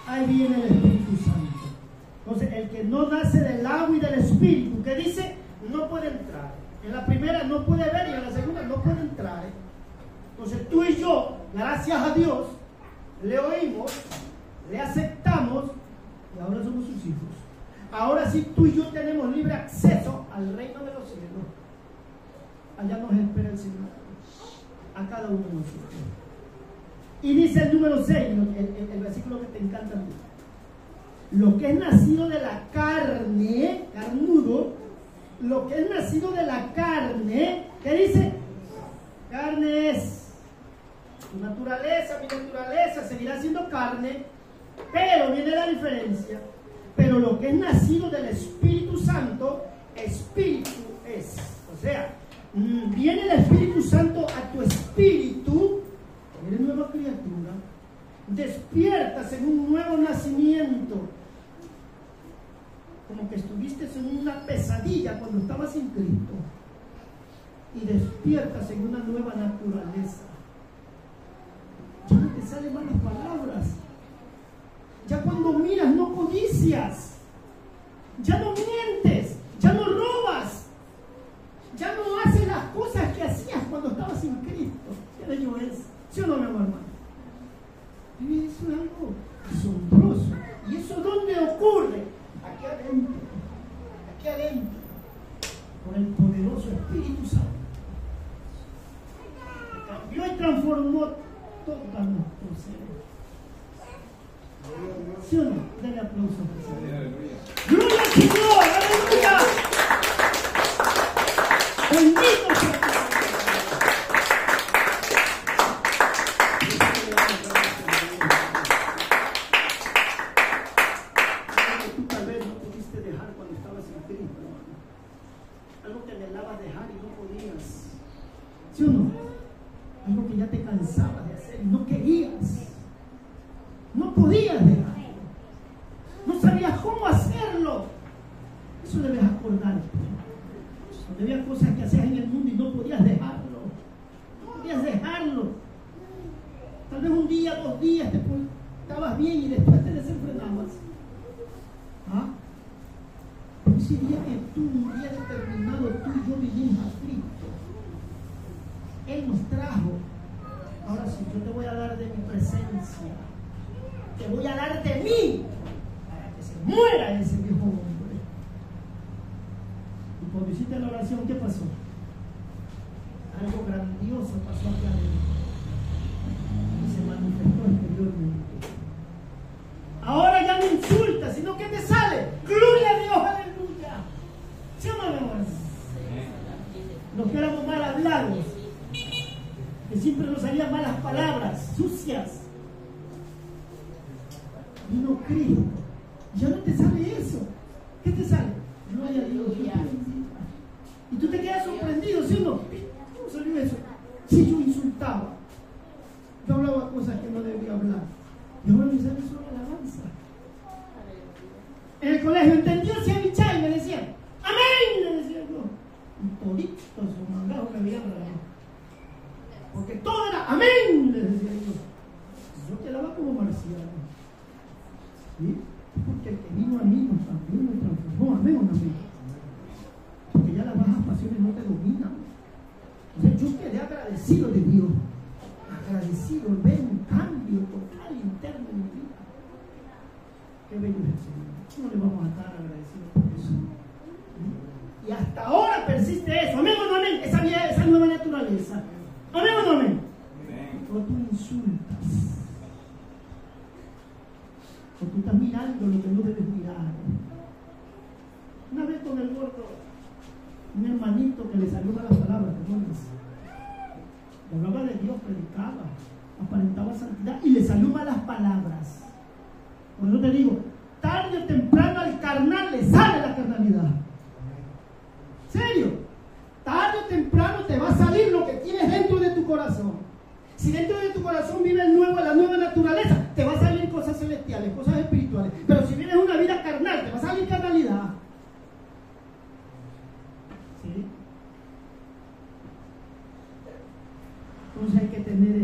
ahí viene el Espíritu Santo. Entonces, el que no nace del agua y del Espíritu, ¿qué dice? No puede entrar. En la primera no puede ver y en la segunda no puede entrar. Entonces, tú y yo, gracias a Dios, le oímos, le aceptamos y ahora somos sus hijos. Ahora sí tú y yo tenemos libre acceso al reino de los cielos. Allá nos espera el Señor, a cada uno de nosotros. Y dice el número 6, el versículo que te encanta a ti. Lo que es nacido de la carne, carnudo, lo que es nacido de la carne, ¿qué dice? Carne es tu naturaleza, mi naturaleza, seguirá siendo carne, pero viene la diferencia. Pero lo que es nacido del Espíritu Santo, espíritu es. O sea, viene el Espíritu Santo a tu espíritu, eres nueva criatura, despiertas en un nuevo nacimiento, como que estuviste en una pesadilla cuando estabas en Cristo, y despiertas en una nueva naturaleza. Ya no te salen malas palabras. Ya cuando miras no codicias, ya no mientes, ya no robas, ya no haces las cosas que hacías cuando estabas en Cristo. ¿Qué año es? ¿Sí o no, mi hermano? Y eso es algo asombroso. ¿Y eso dónde ocurre? Aquí adentro, por el poderoso Espíritu Santo. Cambió y transformó toda nuestro ser. ¿Sí o no? Dale aplauso. ¡Gloria al Señor! ¡Aleluya! Bendito sea. ¿Sí o no? Algo que ya te cansabas de hacer y no querías. No podías dejarlo. No sabías cómo hacerlo. Eso debes acordarte. Cuando había cosas que hacías en el mundo y no podías dejarlo. No podías dejarlo. Tal vez un día, 2 días, después estabas bien y después te desenfrenabas. ¿Ah? Pero ese día que tú, un día determinado, tú y yo vinimos a Cristo, Él nos trajo. Ahora sí, yo te voy a dar de mi presencia. Te voy a dar de mí para que se muera ese viejo hombre. Y cuando hiciste la oración, ¿qué pasó? Algo grandioso pasó aquí adentro y se manifestó exteriormente. Ahora ya no insultas, sino que te sale gloria a Dios, aleluya. ¿Sí o no, mi amor? Los que éramos mal hablados, que siempre nos salían malas palabras, sucias. Vino Cristo. Ya no te sale eso. ¿Qué te sale? Gloria a Dios. Y tú te quedas sorprendido, ¿sí o no? ¿Cómo salió eso? Si yo insultaba, yo hablaba cosas que no debía hablar, y ahora me sale solo alabanza. En el colegio entendió si Abichai, me decían amén, le decía yo. Y toditos sus mandados me veían reír. Porque todo era amén, le decía yo. Yo quedaba como marciano. ¿Sí? Porque el que vino a mí nos cambió, nos transformó. Amén o no amén. Porque ya las bajas pasiones no te dominan. O sea, yo quedé agradecido de Dios. Agradecido, ver un cambio total interno en mi vida. Qué bello es el Señor. ¿Cómo le vamos a estar agradecidos por eso? ¿Sí? Y hasta ahora persiste eso. Amén o no amén. Esa nueva naturaleza. Amén o no amén. O tú insultas. O tú estás mirando lo que no debes mirar. Una vez con el gordo, un hermanito que le salió malas palabras, ¿te acuerdas? Hablaba de Dios, predicaba, aparentaba santidad y le salió malas palabras. Por eso te digo, tarde o temprano al carnal le sale la carnalidad. ¿Serio? Tarde o temprano te va a salir lo que tienes dentro de tu corazón. Si dentro de tu corazón vive la nueva naturaleza, te va a salir cosas celestiales, cosas espirituales. Pero si vives una vida carnal, te va a salir carnalidad. ¿Sí? Entonces hay que tener lo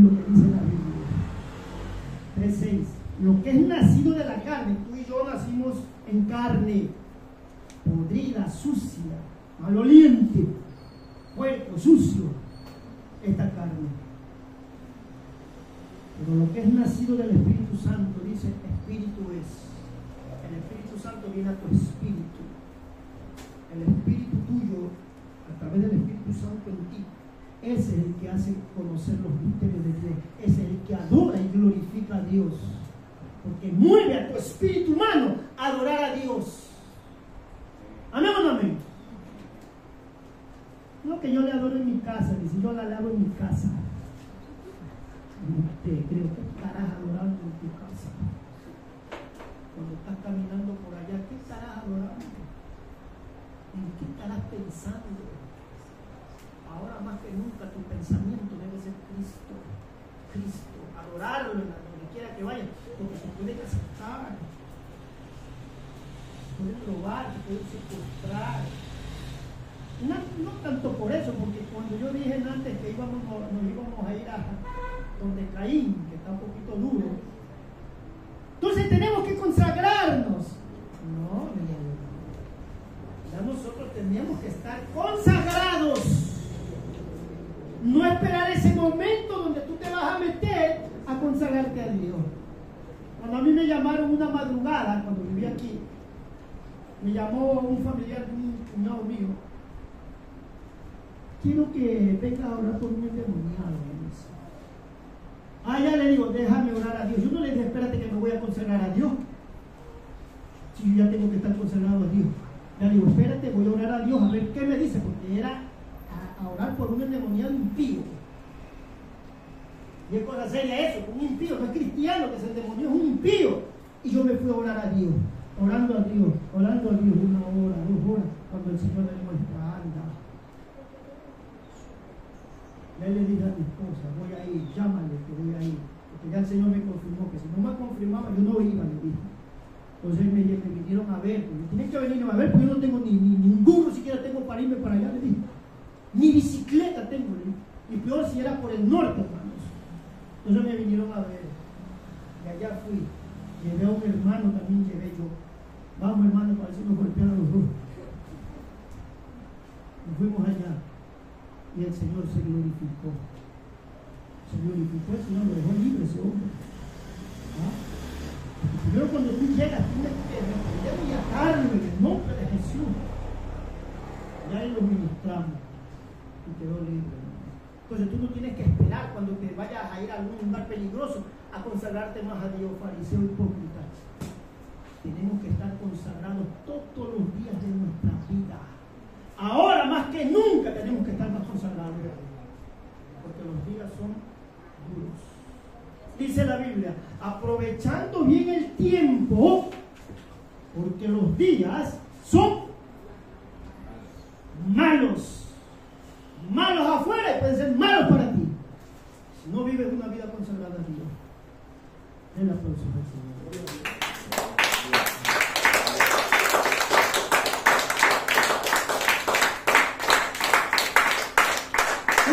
que dice la Biblia. 3:6. Lo que es nacido de la carne, tú y yo nacimos en carne, podrida, sucia, maloliente, puerco, sucio, esta carne. Pero lo que es nacido del Espíritu Santo, dice, Espíritu es. El Espíritu Santo viene a tu espíritu. El Espíritu tuyo, a través del Espíritu Santo en ti, ese es el que hace conocer los misterios de Dios. Ese es el que adora y glorifica a Dios. Porque mueve a tu espíritu humano a adorar a Dios. Amén o no amén. No que yo le adoro en mi casa, dice, yo la alabo en mi casa. No te creo que estarás adorando en tu casa. Cuando estás caminando por allá, ¿qué estarás adorando? ¿En qué estarás pensando? Ahora más que nunca tu pensamiento debe ser Cristo. Cristo, adorarlo en donde quiera que vayas, porque te puede aceptar, te puede probar, te puede secuestrar. No tanto por eso, porque cuando yo dije antes que nos íbamos a ir a donde Caín, que está un poquito duro, entonces tenemos que consagrarnos. No, ya nosotros tenemos que estar consagrados. No esperar ese momento donde tú te vas a meter a consagrarte a Dios. Cuando a mí me llamaron una madrugada, cuando viví aquí, me llamó un familiar de un cuñado mío. Quiero que venga a orar por un endemoniado. Ya le digo, déjame orar a Dios. Yo no le dije, espérate que me voy a consagrar a Dios. Si yo ya tengo que estar consagrado a Dios. Ya le digo, espérate, voy a orar a Dios a ver qué me dice, porque era a orar por un endemoniado impío. Y es cosa seria eso, un impío, no es cristiano que se endemonió, es un impío. Y yo me fui a orar a Dios, orando a Dios, 1 hora, 2 horas, cuando el Señor me muestra, anda. Y ahí le dije a mi esposa, voy a ir, llámale que voy a ir. Porque ya el Señor me confirmó que si no me confirmaba yo no iba, le dije. Entonces me vinieron a ver, porque tienen que venirme a ver, porque yo no tengo ni un burro siquiera tengo para irme para allá, le dije. Ni bicicleta tengo, le dije. Y peor si era por el norte, hermanos. Entonces me vinieron a ver. Y allá fui. Llevé a un hermano, también llevé yo. Vamos, hermano, para ver si nos golpean a los dos. Nos fuimos allá. Y el Señor se glorificó. Se glorificó, el Señor lo dejó libre ese hombre. ¿Ah? Primero cuando tú llegas, tienes que responder y atarlo en el nombre de Jesús. Ya ahí lo ministramos y quedó libre. Entonces tú no tienes que esperar cuando te vayas a ir a algún lugar peligroso a consagrarte más a Dios, fariseo hipócrita. Tenemos que estar consagrados todos los días de nuestra vida. Ahora más que nunca tenemos que estar más consagrados, porque los días son duros. Dice la Biblia, aprovechando bien el tiempo, porque los días son malos. Malos afuera y pueden ser malos para ti. Si no vives una vida consagrada a Dios. Den la aplauso al Señor.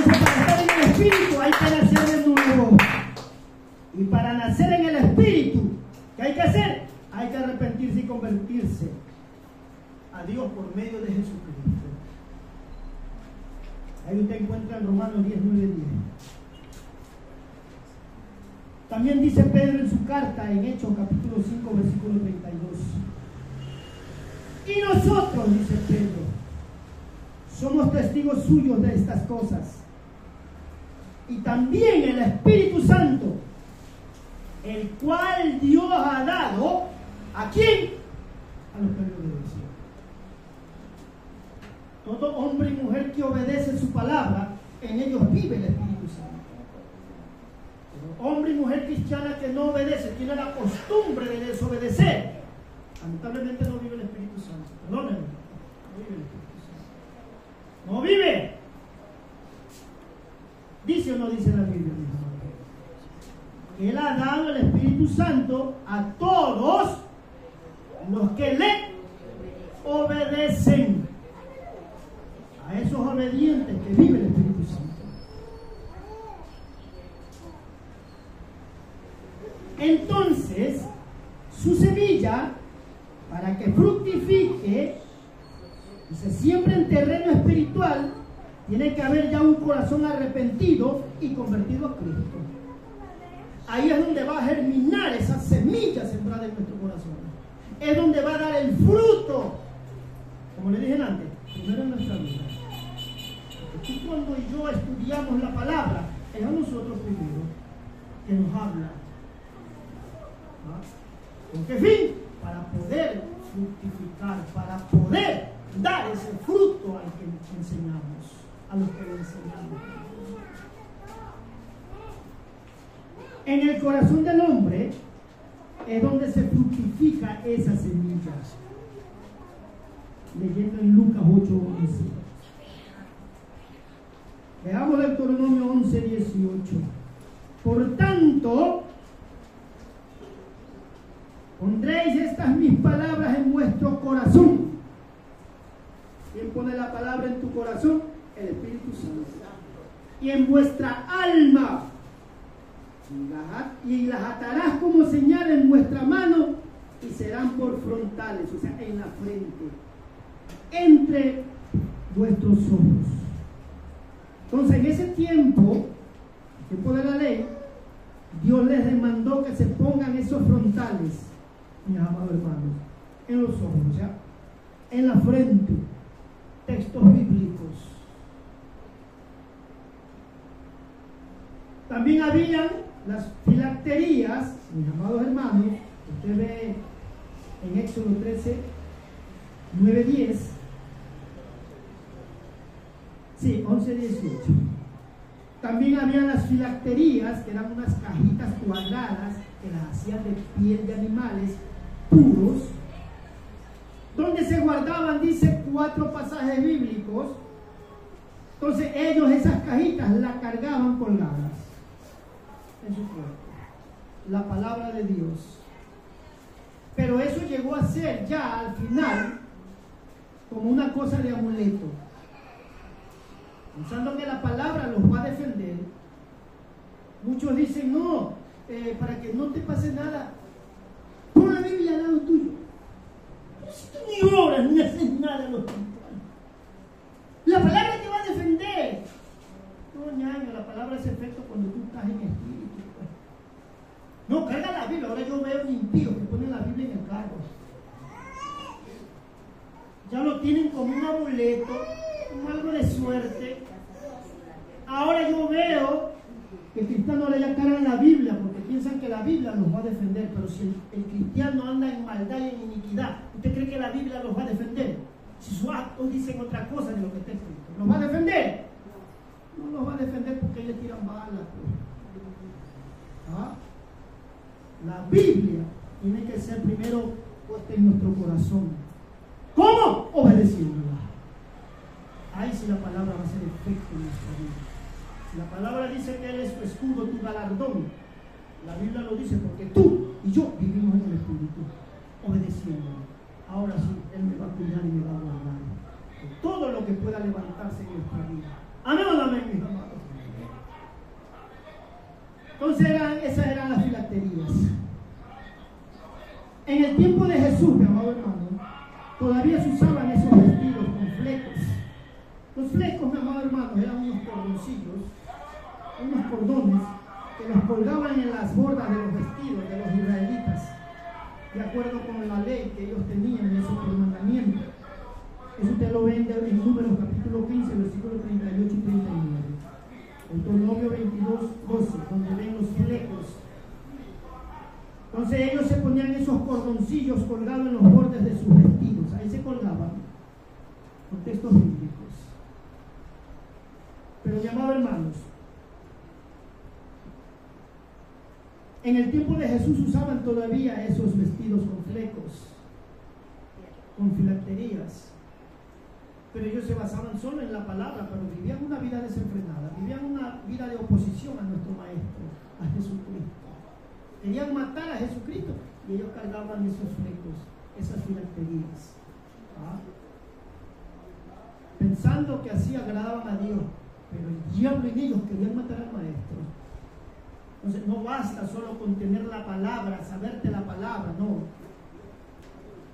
Para estar en el Espíritu hay que nacer de nuevo. Y para nacer en el Espíritu, ¿qué hay que hacer? Hay que arrepentirse y convertirse a Dios por medio de Jesucristo. Ahí usted encuentra en Romanos 10, 9, 10. También dice Pedro en su carta, en Hechos capítulo 5, versículo 32. Y nosotros, dice Pedro, somos testigos suyos de estas cosas. Y también el Espíritu Santo, el cual Dios ha dado, ¿a quién? A los que le obedecen. Todo hombre y mujer que obedece su palabra, en ellos vive el Espíritu Santo. Pero hombre y mujer cristiana que no obedece, tiene la costumbre de desobedecer, lamentablemente no vive el Espíritu Santo. Perdónenme, no vive el Espíritu Santo. No vive. ¿Dice o no dice la Biblia? Él ha dado el Espíritu Santo a todos los que le obedecen. A esos obedientes que vive el Espíritu Santo. Entonces, su semilla, para que fructifique y se siembre en terreno espiritual, tiene que haber ya un corazón arrepentido y convertido a Cristo. Ahí es donde va a germinar esa semilla sembrada en nuestro corazón. Es donde va a dar el fruto. Como le dije antes, primero en nuestra vida. Tú cuando yo estudiamos la palabra, es a nosotros primero que nos habla. ¿Con qué fin? Para poder fructificar, para poder dar ese fruto al que enseñamos, a los que le enseñamos. En el corazón del hombre es donde se fructifica esa semilla. Leyendo en Lucas 8:11. Veamos Deuteronomio 11:18. Por tanto, pondréis estas mis palabras en vuestro corazón. ¿Quién pone la palabra en tu corazón? El Espíritu Santo. Y en vuestra alma. Y las atarás como señal en vuestra mano y serán por frontales, o sea, en la frente, entre vuestros ojos. Entonces, en ese tiempo, el tiempo de la ley, Dios les demandó que se pongan esos frontales, mis amados hermanos, en los ojos, o sea, en la frente, textos bíblicos. También habían las filacterías, mis amados hermanos, usted ve en Éxodo 13, 9, 10, sí, 11, 18. También había las filacterías, que eran unas cajitas cuadradas que las hacían de piel de animales puros, donde se guardaban, dice, 4 pasajes bíblicos Entonces ellos esas cajitas las cargaban colgadas en su cuerpo. La palabra de Dios. Pero eso llegó a ser ya al final como una cosa de amuleto. Pensando que la palabra los va a defender. Muchos dicen, no, para que no te pase nada, pon la Biblia al lado tuyo. Si tú ni oras ni haces nada en los espiritual, la palabra te va a defender. No, ñaño, la palabra hace efecto cuando tú estás en espíritu. No, carga la Biblia. Ahora yo veo un impío que pone la Biblia en el carro. Ya lo tienen como un amuleto, como algo de suerte. Ahora yo veo que el cristiano le cargan la Biblia porque piensan que la Biblia los va a defender. Pero si el cristiano anda en maldad y en iniquidad, ¿usted cree que la Biblia los va a defender? Si sus actos dicen otra cosa de lo que está escrito, ¿los va a defender? No los va a defender porque ellos tiran balas. ¿Ah? La Biblia tiene que ser primero puesta en nuestro corazón. ¿Cómo? Obedeciéndola. Ahí sí la palabra va a hacer efecto en nuestra vida. Si la palabra dice que Él es tu escudo, tu galardón, la Biblia lo dice porque tú y yo vivimos en el Espíritu, obedeciéndolo. Ahora sí, Él me va a cuidar y me va a guardar de todo lo que pueda levantarse en nuestra vida. Amén o no amén, mis amados. Entonces esas eran las filacterías. En el tiempo de Jesús, mi amado hermano, todavía se usaban esos vestidos con flecos. Los flecos, mi amado hermano, eran unos cordoncillos, unos cordones que los colgaban en las bordas de los vestidos de los israelitas, de acuerdo con la ley que ellos tenían, eso por mandamiento. Eso usted lo ve en Números capítulo 15, versículos 38 y 39. Deuteronomio 22, 12, donde ven los flecos. Entonces ellos se ponían esos cordoncillos colgados en los bordes de sus vestidos. Ahí se colgaban con textos bíblicos. Pero, llamados hermanos, en el tiempo de Jesús usaban todavía esos vestidos con flecos, con filacterías. Pero ellos se basaban solo en la palabra, pero vivían una vida desenfrenada, vivían una vida de oposición a nuestro Maestro, a Jesucristo. Querían matar a Jesucristo y ellos cargaban esos flecos, esas filacterías. ¿Ah? Pensando que así agradaban a Dios, pero el diablo y ellos querían matar al Maestro. Entonces no basta solo con tener la palabra, saberte la palabra, no.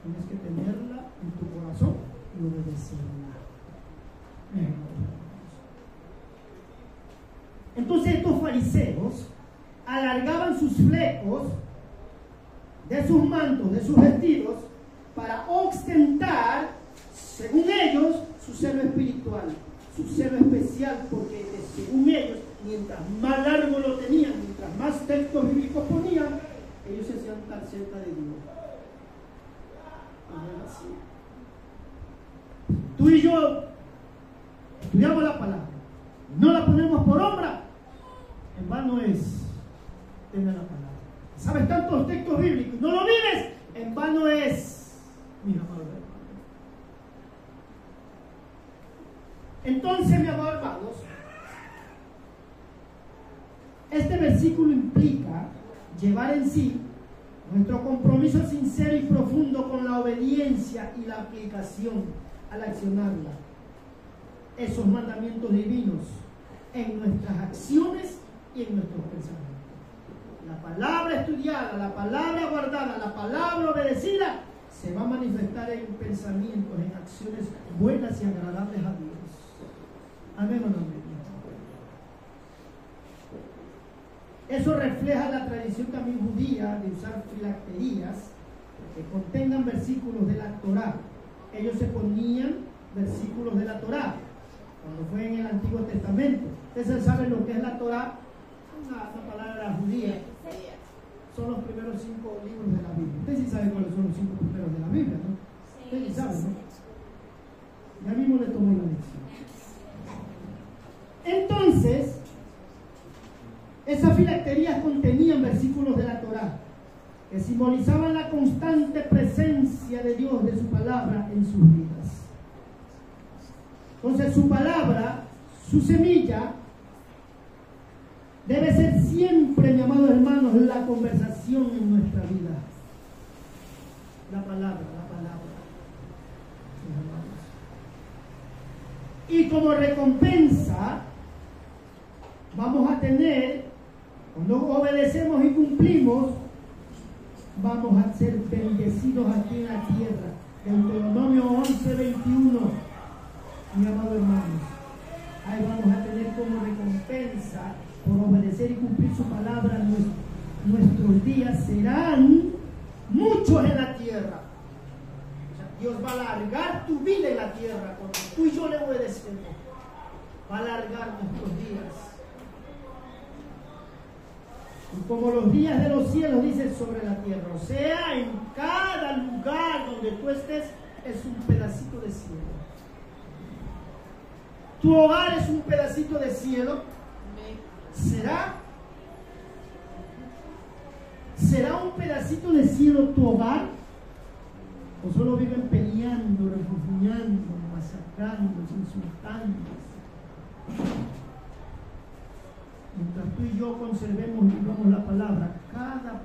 Tienes que tenerla en tu corazón y obedecerla. Entonces estos fariseos alargaban sus flecos de sus mantos, de sus vestidos, para ostentar, según ellos, su celo espiritual, su celo especial, porque según ellos, mientras más largo lo tenían, mientras más textos bíblicos ponían, ellos se hacían tan cerca de Dios. No era así. Tú y yo estudiamos la palabra, no la ponemos por obra, en vano es tener la palabra. Sabes tantos textos bíblicos, no lo vives, en vano es, mi amado hermano. Entonces, mi amado hermanos, este versículo implica llevar en sí nuestro compromiso sincero y profundo con la obediencia y la aplicación al accionarla, esos mandamientos divinos en nuestras acciones y en nuestros pensamientos. La palabra estudiada, la palabra guardada, la palabra obedecida se va a manifestar en pensamientos, en acciones buenas y agradables a Dios. Amén o no amén. Eso refleja la tradición también judía de usar filacterías que contengan versículos de la Torá. Ellos se ponían versículos de la Torá cuando fue en el Antiguo Testamento. Ustedes saben lo que es la Torá, una palabra judía. Son los primeros 5 libros de la Biblia. Ustedes sí saben cuáles son los 5 primeros de la Biblia, ¿no? Ustedes sí saben, ¿no? Ya mismo le tomó la lección. Entonces, esas filacterías contenían versículos de la Torá que simbolizaban la constante presencia de Dios, de su palabra en sus vidas. Entonces su palabra, Su semilla debe ser siempre, mi amados hermanos, la conversación en nuestra vida. La palabra, mis hermanos. Y como recompensa, vamos a tener, cuando obedecemos y cumplimos, vamos a ser bendecidos aquí en la tierra. Deuteronomio 11:21, mi amado hermanos. Ahí vamos a tener como recompensa por obedecer y cumplir su palabra. Nuestros días serán muchos en la tierra. O sea, Dios va a alargar tu vida en la tierra cuando tú y yo le obedecemos. Va a alargar nuestros días. Y como los días de los cielos, dice, sobre la tierra. O sea, en cada lugar donde tú estés es un pedacito de cielo. Tu hogar es un pedacito de cielo. ¿Será un pedacito de cielo tu hogar? ¿O solo viven peleando, refugiando, masacrando, insultando? Mientras tú y yo conservemos y vivamos la palabra, cada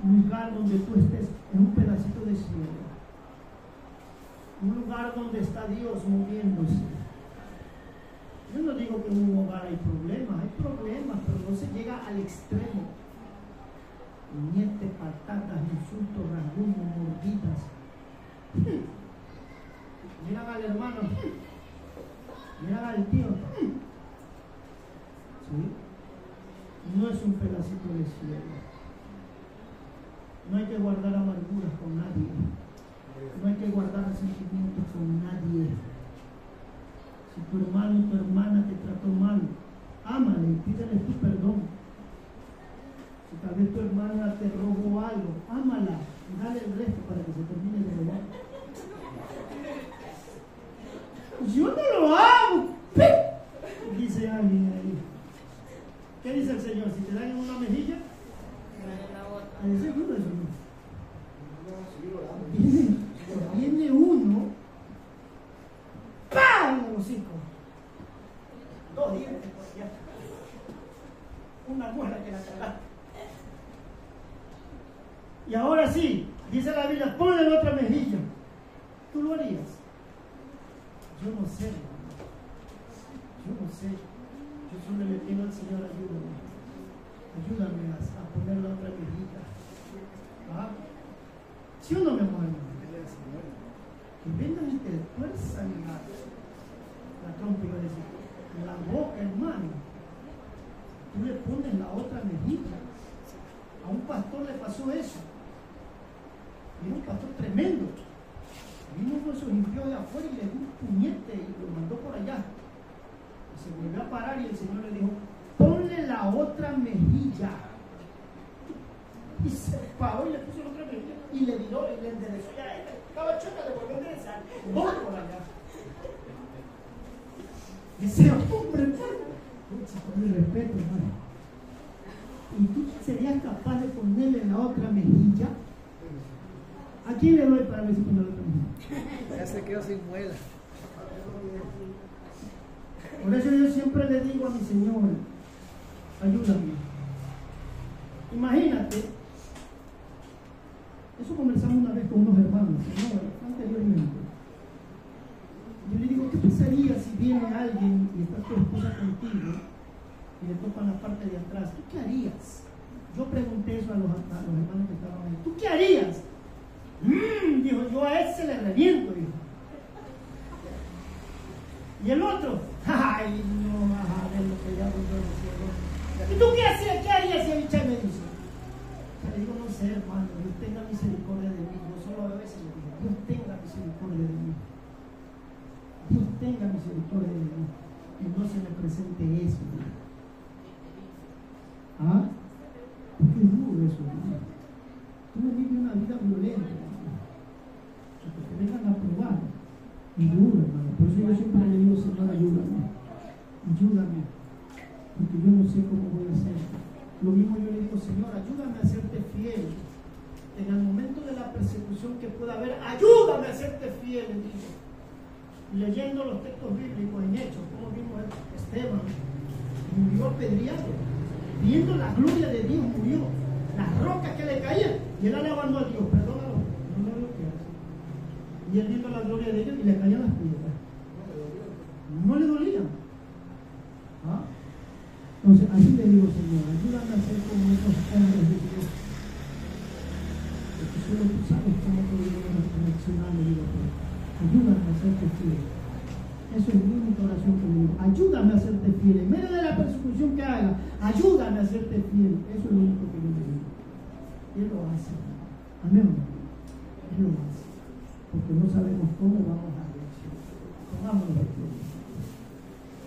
lugar donde tú estés es un pedacito de cielo. Un lugar donde está Dios moviéndose. Yo no digo que en un hogar hay problemas, pero no se llega al extremo. Mientes, patadas, insultos, rasguños, mordidas. Miran al hermano, miran al tío. ¿Sí? No es un pedacito de cielo. No hay que guardar amarguras con nadie. No hay que guardar resentimientos con nadie. Si tu hermano o tu hermana te trató mal, ámale y pídele tu perdón. Si tal vez tu hermana te robó algo, ámala y dale el resto para que se termine de robar. Yo no lo hago, dice alguien ahí. ¿Qué dice el Señor? Si te dan en una mejilla, ¿es seguro eso? Viene uno, ¡pam! En los hocico. 2 dientes por allá. Una muela que la cagaste. Y ahora sí, dice la Biblia, ponle la otra mejilla. ¿Tú lo harías? Yo no sé, hermano. Yo no sé. Yo solo le pido al Señor, ayúdame. Ayúdame a poner la otra mejilla. ¿Ah? ¿Sí o no, mi amor? Que vengan y te tuerzan la trompa, iba a decir, la boca, hermano. Tú le pones la otra mejilla. A un pastor le pasó eso. Y era un pastor tremendo. Vino uno de esos impíos de afuera y le dio un puñete y lo mandó por allá. Y se volvió a parar y el Señor le dijo, ponle la otra mejilla. Y se paró y le puso la otra mejilla y le dio y le enderezó. Ya estaba chueca, le volvió a enderezar. Voy por allá. Ese hombre, con mi respeto, hermano. ¿Y tú serías capaz de ponerle la otra mejilla? ¿A quién le doy para ver si pone la otra mejilla? Ya se quedó sin muela. Por eso yo siempre le digo a mi Señor, ayúdame. Imagínate, eso conversamos una vez con unos hermanos, anteriormente. Yo le digo, ¿qué pasaría si viene alguien y está tu esposa contigo y le tocan la parte de atrás? ¿Tú qué harías? Yo pregunté eso a los hermanos que estaban ahí. ¿Tú qué harías? Dijo, yo a ese le reviento, dijo. Y el otro, ay, no vas a ver lo que ya voy a decir. ¿Y tú qué harías si el bicho me dice? Le digo, no sé, hermano, Dios tenga misericordia de mí. Yo solo a veces le digo, Dios tenga misericordia de mí. Dios tenga misericordia de mí. Y no se me presente eso. ¿Ah? Porque es duro eso, hermano. Tú no vives una vida violenta, hermano. Que te vengan a probar. Es duro, hermano. Por eso yo siempre le digo, Señor, ayúdame. Ayúdame. Porque yo no sé cómo voy a hacer. Lo mismo yo le digo, Señor, ayúdame a serte fiel. En el momento de la persecución que pueda haber, ayúdame a serte fiel, le digo. leyendo los textos bíblicos en Hechos, como vimos Esteban, murió apedreado, viendo la gloria de Dios, murió, las rocas que le caían, y él alabando a Dios, perdónalo, no me lo que hace. Y él viendo la gloria de Dios y le caían las piedras. No le dolían. ¿Ah? Entonces, así le digo, Señor, ayúdame a ser como esos hombres de Dios. Porque solo tú sabes cómo podemos conexionar, le digo, ayúdame a serte fiel. Eso es mi única oración que le digo. Ayúdame a serte fiel. En medio de la persecución que haga, ayúdame a serte fiel. Eso es lo único que yo le digo. Y Él lo hace. Amén. Él lo hace. Porque no sabemos cómo vamos a reaccionar. Pongámonos de pie.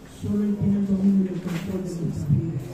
Solo Él tiene el dominio y el control de nuestras vidas.